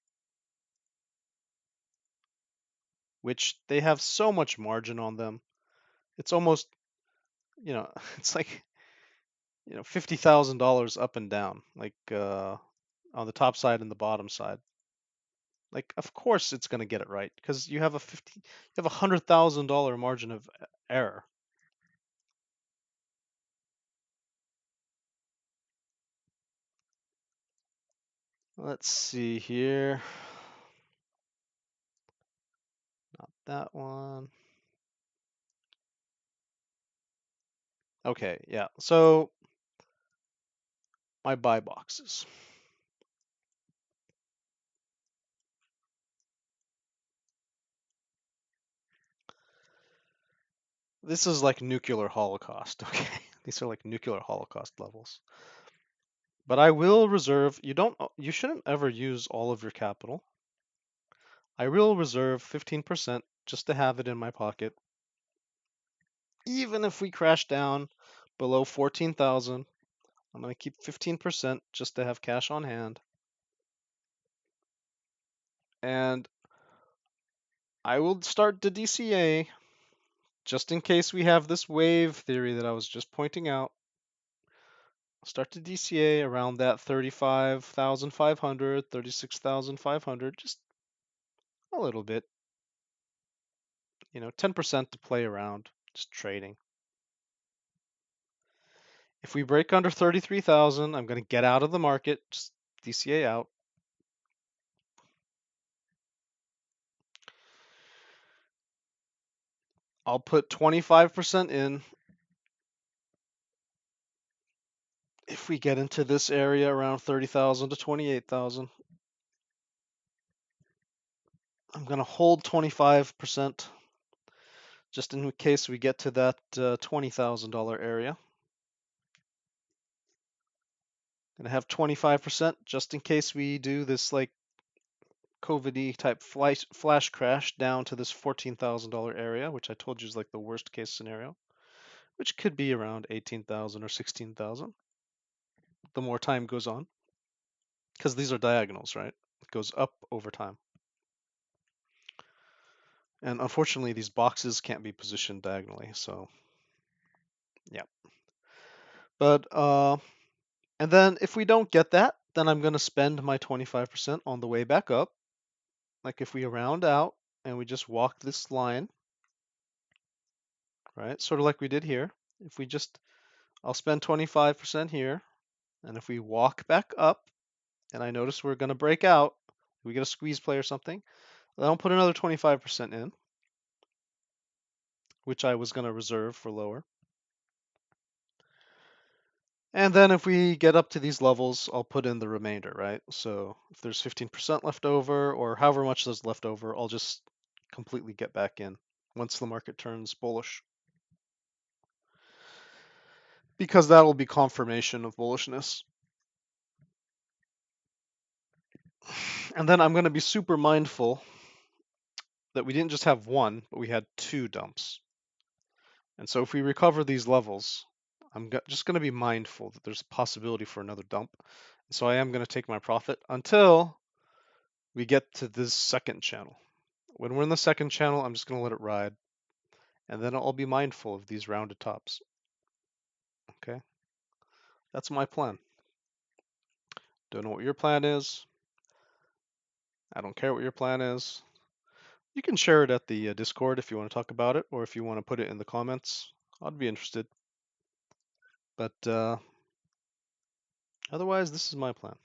which they have so much margin on them. It's almost, it's like, $50,000 up and down, like on the top side and the bottom side. Like, of course it's going to get it right because you have a $100,000 margin of error. Let's see here. Not that one. Okay, yeah. So my buy boxes. This is like nuclear holocaust, okay? These are like nuclear holocaust levels. But I will reserve, you shouldn't ever use all of your capital. I will reserve 15% just to have it in my pocket. Even if we crash down below 14,000, I'm going to keep 15% just to have cash on hand. And I will start the DCA just in case we have this wave theory that I was just pointing out. Start the DCA around that 35,500, 36,500, just a little bit. 10% to play around, just trading. If we break under 33,000, I'm going to get out of the market, just DCA out. I'll put 25% in. If we get into this area around 30,000 to 28,000, I'm going to hold 25% just in case we get to that $20,000 area. Going to have 25% just in case we do this like COVID-y type flash crash down to this $14,000 area, which I told you is like the worst case scenario, which could be around 18,000 or 16,000 the more time goes on, because these are diagonals, right? It goes up over time. And unfortunately, these boxes can't be positioned diagonally, so yeah. But and then if we don't get that, then I'm going to spend my 25% on the way back up. Like if we round out and we just walk this line, right? Sort of like we did here. If we just, I'll spend 25% here, and if we walk back up, and I notice we're going to break out, we get a squeeze play or something, then I'll put another 25% in, which I was going to reserve for lower. And then if we get up to these levels, I'll put in the remainder, right? So if there's 15% left over, or however much there's left over, I'll just completely get back in once the market turns bullish. Because that'll be confirmation of bullishness. And then I'm going to be super mindful that we didn't just have one, but we had two dumps. And so if we recover these levels, I'm just going to be mindful that there's a possibility for another dump. So I am going to take my profit until we get to this second channel. When we're in the second channel, I'm just going to let it ride. And then I'll be mindful of these rounded tops. Okay? That's my plan. Don't know what your plan is. I don't care what your plan is. You can share it at the Discord if you want to talk about it, or if you want to put it in the comments. I'd be interested. But otherwise, this is my plan.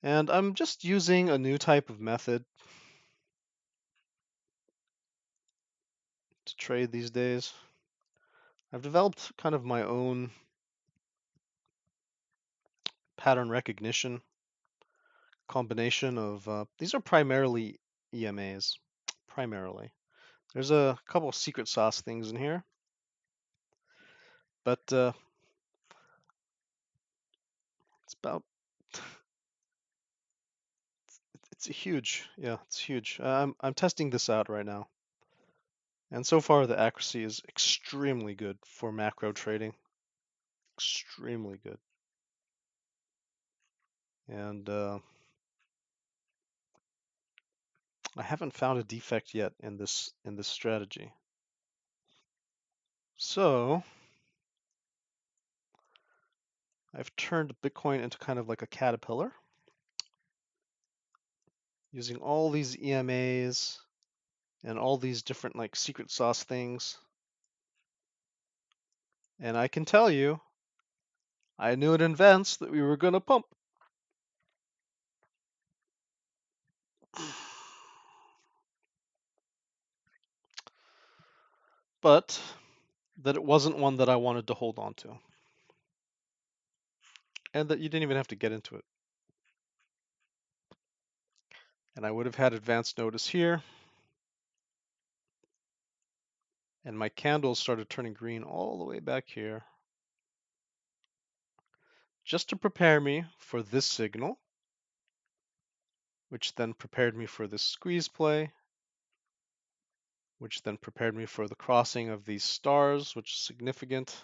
And I'm just using a new type of method to trade these days. I've developed kind of my own pattern recognition combination of, these are primarily EMAs, primarily. There's a couple of secret sauce things in here, but it's about, it's huge. Yeah, it's huge. I'm testing this out right now. And so far the accuracy is extremely good for macro trading. Extremely good. And I haven't found a defect yet in this strategy. So I've turned Bitcoin into kind of like a caterpillar, using all these EMAs and all these different like secret sauce things. And I can tell you, I knew in advance that we were going to pump. But that it wasn't one that I wanted to hold on to. And that you didn't even have to get into it. And I would have had advanced notice here. And my candles started turning green all the way back here, just to prepare me for this signal, which then prepared me for this squeeze play, which then prepared me for the crossing of these stars, which is significant,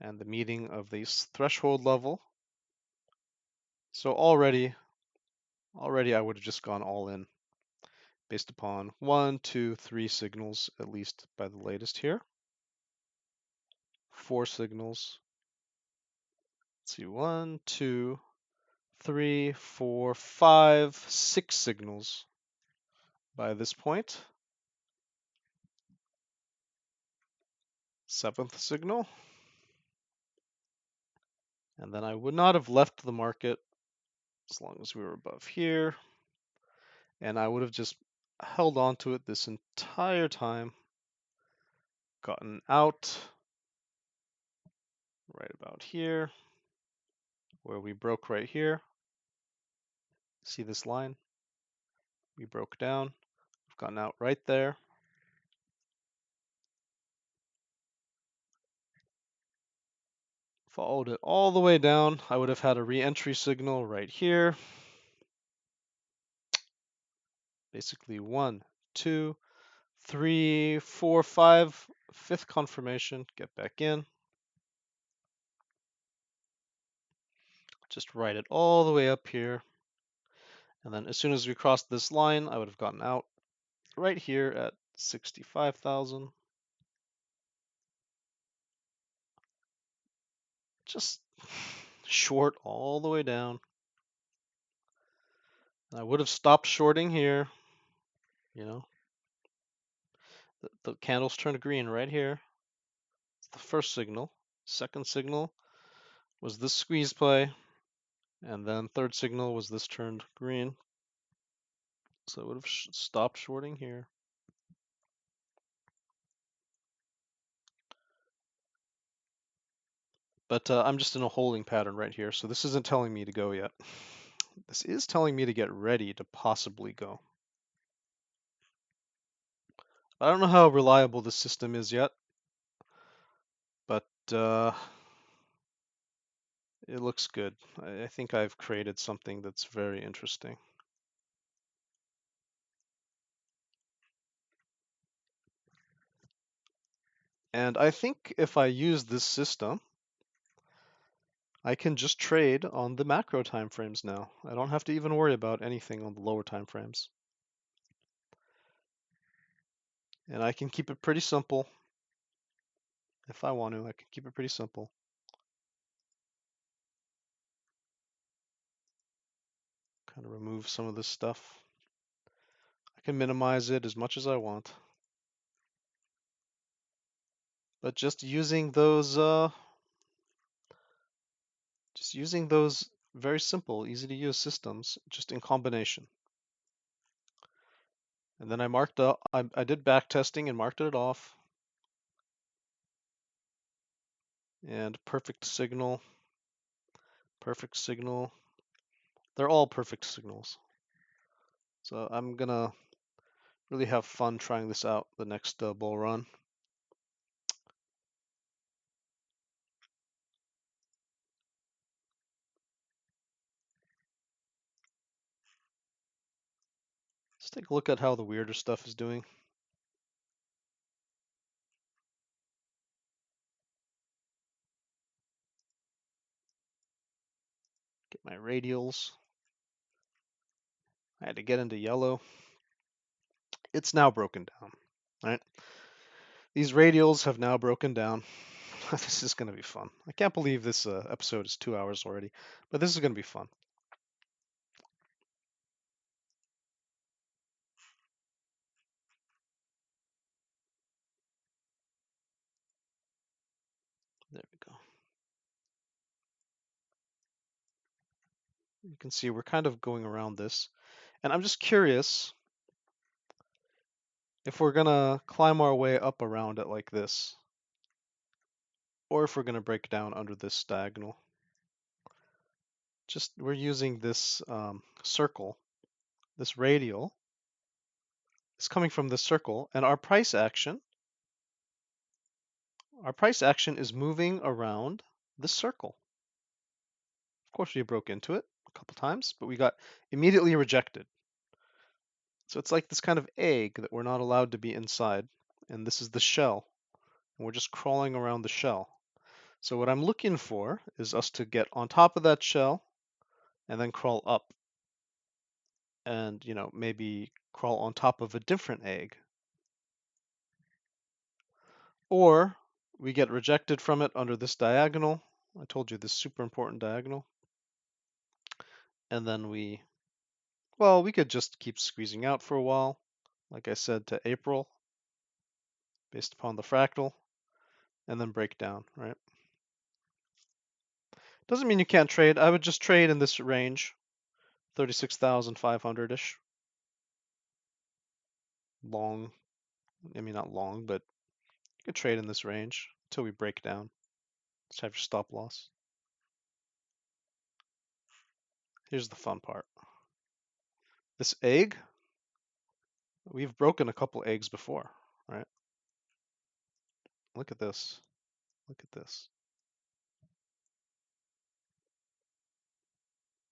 and the meeting of this threshold level. So already I would have just gone all in based upon 1, 2, 3 signals, at least by the latest here. 4 signals. Let's see, 1, 2, 3, 4, 5, 6 signals by this point. 7th signal. And then I would not have left the market as long as we were above here. And I would have just held on to it this entire time, gotten out right about here, where we broke right here. See this line? We broke down. We've gotten out right there. Followed it all the way down. I would have had a re-entry signal right here. Basically 1, 2, 3, 4, 5, 5th confirmation. Get back in. Just write it all the way up here. And then as soon as we crossed this line, I would have gotten out right here at 65,000. Just short all the way down. I would have stopped shorting here. You know, the candles turned green right here. It's the first signal. Second signal was this squeeze play. And then third signal was this turned green. So I would have stopped shorting here. But I'm just in a holding pattern right here. So this isn't telling me to go yet. This is telling me to get ready to possibly go. I don't know how reliable this system is yet, but it looks good. I think I've created something that's very interesting. And I think if I use this system, I can just trade on the macro timeframes now. I don't have to even worry about anything on the lower timeframes. And I can keep it pretty simple. If I want to, I can keep it pretty simple. Kind of remove some of this stuff. I can minimize it as much as I want. But just using those very simple, easy to use systems, just in combination. And then I marked up, I did back testing and marked it off. And perfect signal. They're all perfect signals. So I'm gonna really have fun trying this out the next bull run. Let's take a look at how the weirder stuff is doing. Get my radials. I had to get into yellow. It's now broken down. All right. These radials have now broken down. This is going to be fun. I can't believe this episode is 2 hours already, but this is going to be fun. There we go. You can see we're kind of going around this. And I'm just curious if we're going to climb our way up around it like this, or if we're going to break down under this diagonal. Just we're using this circle this radial, is coming from this circle, and our price action is moving around the circle. Of course, we broke into it a couple times, but we got immediately rejected. So it's like this kind of egg that we're not allowed to be inside, and this is the shell, and we're just crawling around the shell. So what I'm looking for is us to get on top of that shell and then crawl up and, maybe crawl on top of a different egg. Or we get rejected from it under this diagonal. I told you this super important diagonal. And then we could just keep squeezing out for a while, like I said to April, based upon the fractal, and then break down, right? Doesn't mean you can't trade. I would just trade in this range, 36,500-ish. Long, I mean not long, but you could trade in this range until we break down. Just have your stop loss. Here's the fun part. This egg, we've broken a couple eggs before, right? Look at this. Look at this.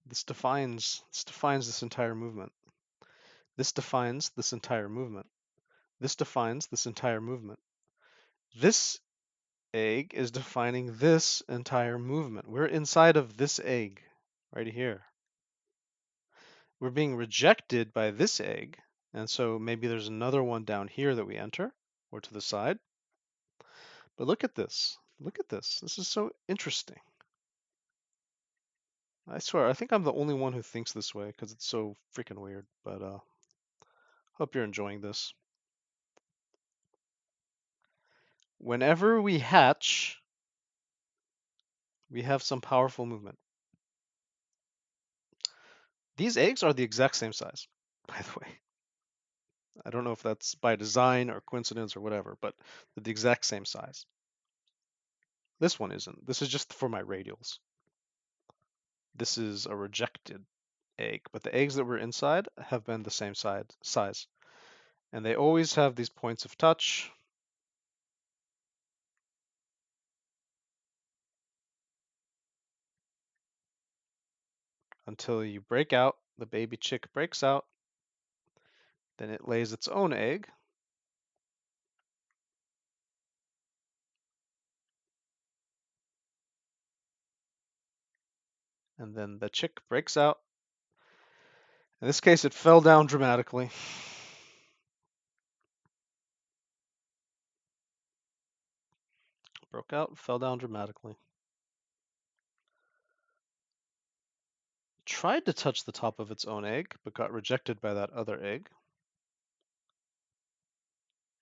This defines this entire movement. This defines this entire movement. This defines this entire movement. This egg is defining this entire movement. We're inside of this egg right here. We're being rejected by this egg, and so maybe there's another one down here that we enter, or to the side. But look at this. Look at this. This is so interesting. I swear, I think I'm the only one who thinks this way because it's so freaking weird. But hope you're enjoying this. Whenever we hatch, we have some powerful movement. These eggs are the exact same size, by the way. I don't know if that's by design or coincidence or whatever, but they're the exact same size. This one isn't. This is just for my radials. This is a rejected egg, but the eggs that were inside have been the same size. And they always have these points of touch. Until you break out, the baby chick breaks out, then it lays its own egg. And then the chick breaks out. In this case, it fell down dramatically. Broke out, fell down dramatically. Tried to touch the top of its own egg, but got rejected by that other egg.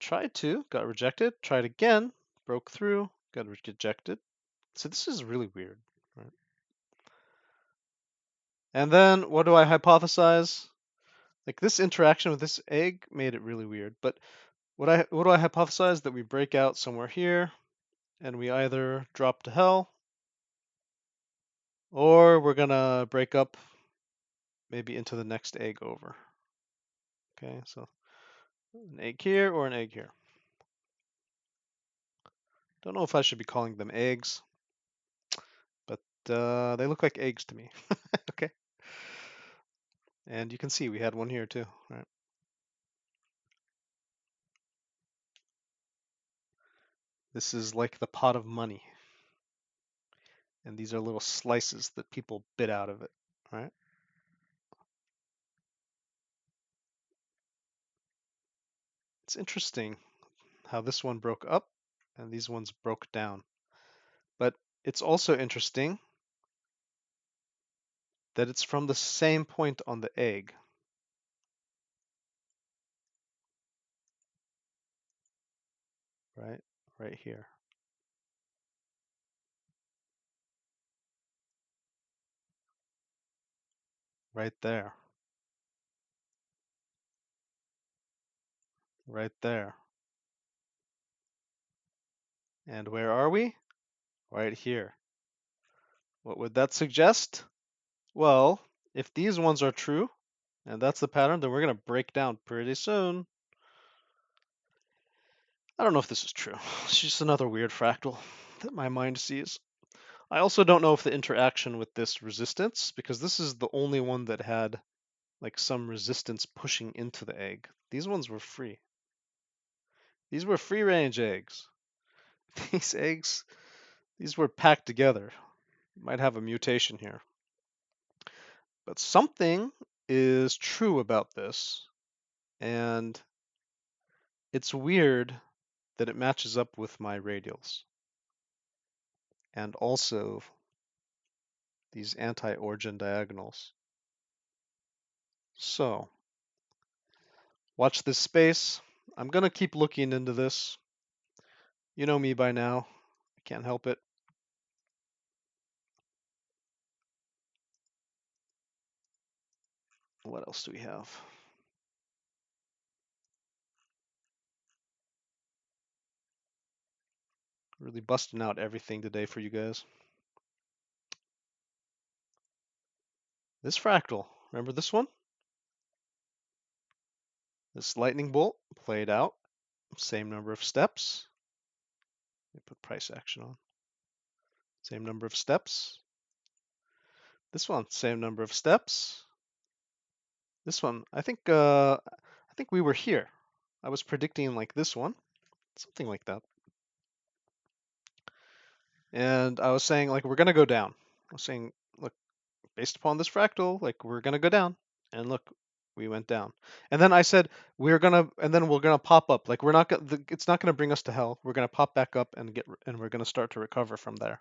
Tried to, got rejected, tried again, broke through, got rejected. So this is really weird, right? And then what do I hypothesize? Like this interaction with this egg made it really weird. But what do I hypothesize? That we break out somewhere here, and we either drop to hell, or we're gonna break up maybe into the next egg over. Okay, so an egg here or an egg here. Don't know if I should be calling them eggs, but they look like eggs to me. Okay. And you can see we had one here too, right? This is like the pot of money. And these are little slices that people bit out of it, right? It's interesting how this one broke up and these ones broke down. But it's also interesting that it's from the same point on the egg. Right? Right here. Right there. Right there. And where are we? Right here. What would that suggest? Well, if these ones are true, and that's the pattern that we're going to break down pretty soon. I don't know if this is true. It's just another weird fractal that my mind sees. I also don't know if the interaction with this resistance, because this is the only one that had like some resistance pushing into the egg. These ones were free. These were free range eggs. These eggs, these were packed together. Might have a mutation here. But something is true about this, and it's weird that it matches up with my radials. And also these anti-origin diagonals. So, watch this space. I'm going to keep looking into this. You know me by now. I can't help it. What else do we have? Really busting out everything today for you guys. This fractal, remember this one? This lightning bolt played out, same number of steps. Let me put price action on. Same number of steps. This one, same number of steps. This one, I think we were here. I was predicting like this one, something like that. And I was saying like we're gonna go down. I was saying, look, based upon this fractal, like we're gonna go down. And look, we went down. And then I said we're gonna pop up. Like we're not gonna, it's not gonna bring us to hell. We're gonna pop back up and we're gonna start to recover from there.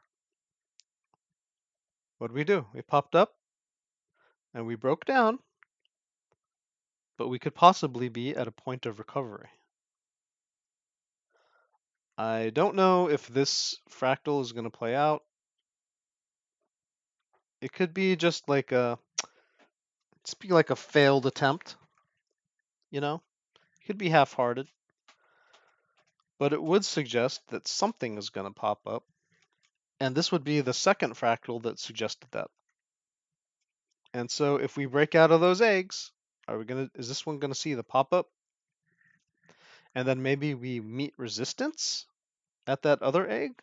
What did we do? We popped up and we broke down, but we could possibly be at a point of recovery. I don't know if this fractal is gonna play out. It could be just like a failed attempt, you know? It could be half-hearted. But it would suggest that something is going to pop up. And this would be the second fractal that suggested that. And so if we break out of those eggs, is this one going to see the pop-up? And then maybe we meet resistance at that other egg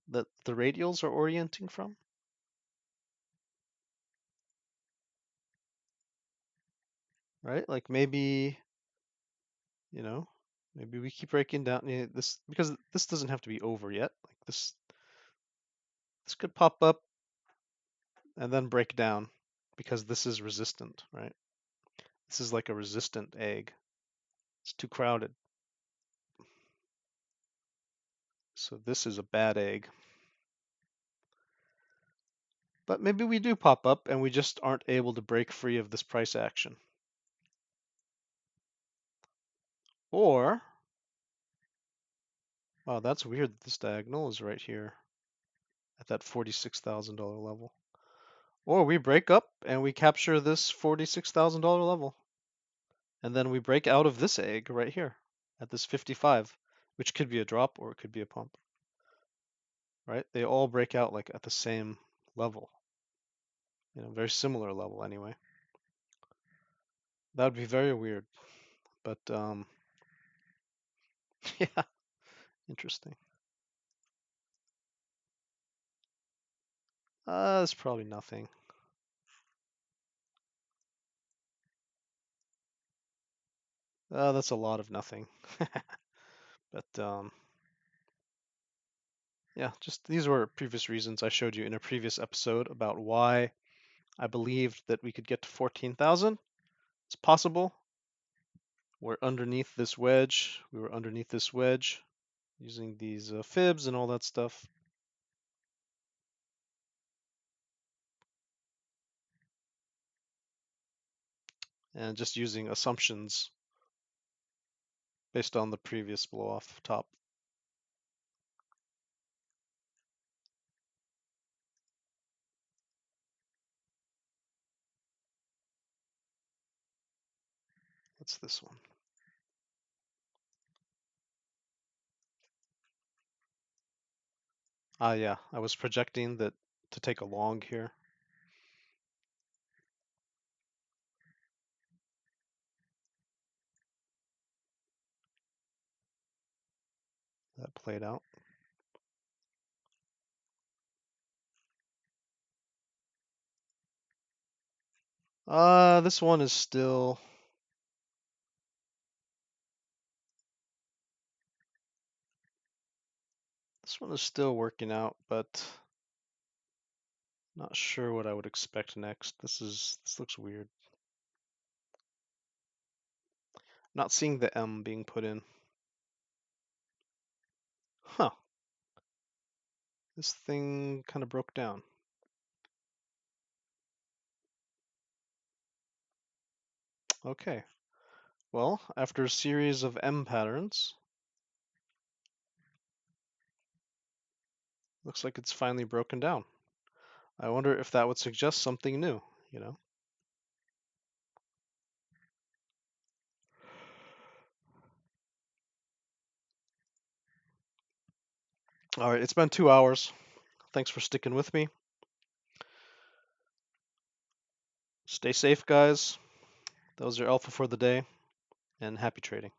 that the radials are orienting from? Right? Like maybe, maybe we keep breaking down this, because this doesn't have to be over yet. Like this could pop up and then break down because this is resistant, right? This is like a resistant egg. It's too crowded. So this is a bad egg. But maybe we do pop up and we just aren't able to break free of this price action. Or, wow, that's weird. This diagonal is right here at that $46,000 level. Or we break up and we capture this $46,000 level. And then we break out of this egg right here at this 55, which could be a drop or it could be a pump. Right? They all break out like at the same level. Very similar level anyway. That would be very weird. But yeah, interesting. That's probably nothing. That's a lot of nothing. But yeah, just these were previous reasons I showed you in a previous episode about why I believed that we could get to 14,000. It's possible. We're underneath this wedge. We were underneath this wedge using these fibs and all that stuff. And just using assumptions based on the previous blow off top. What's this one? Yeah, I was projecting that to take a long here. That played out. This one is still working out, but not sure what I would expect next. This looks weird. Not seeing the M being put in. Huh. This thing kind of broke down. Okay. Well, after a series of M patterns, looks like it's finally broken down. I wonder if that would suggest something new, you know? All right, it's been 2 hours. Thanks for sticking with me. Stay safe, guys. That was your alpha for the day, and happy trading.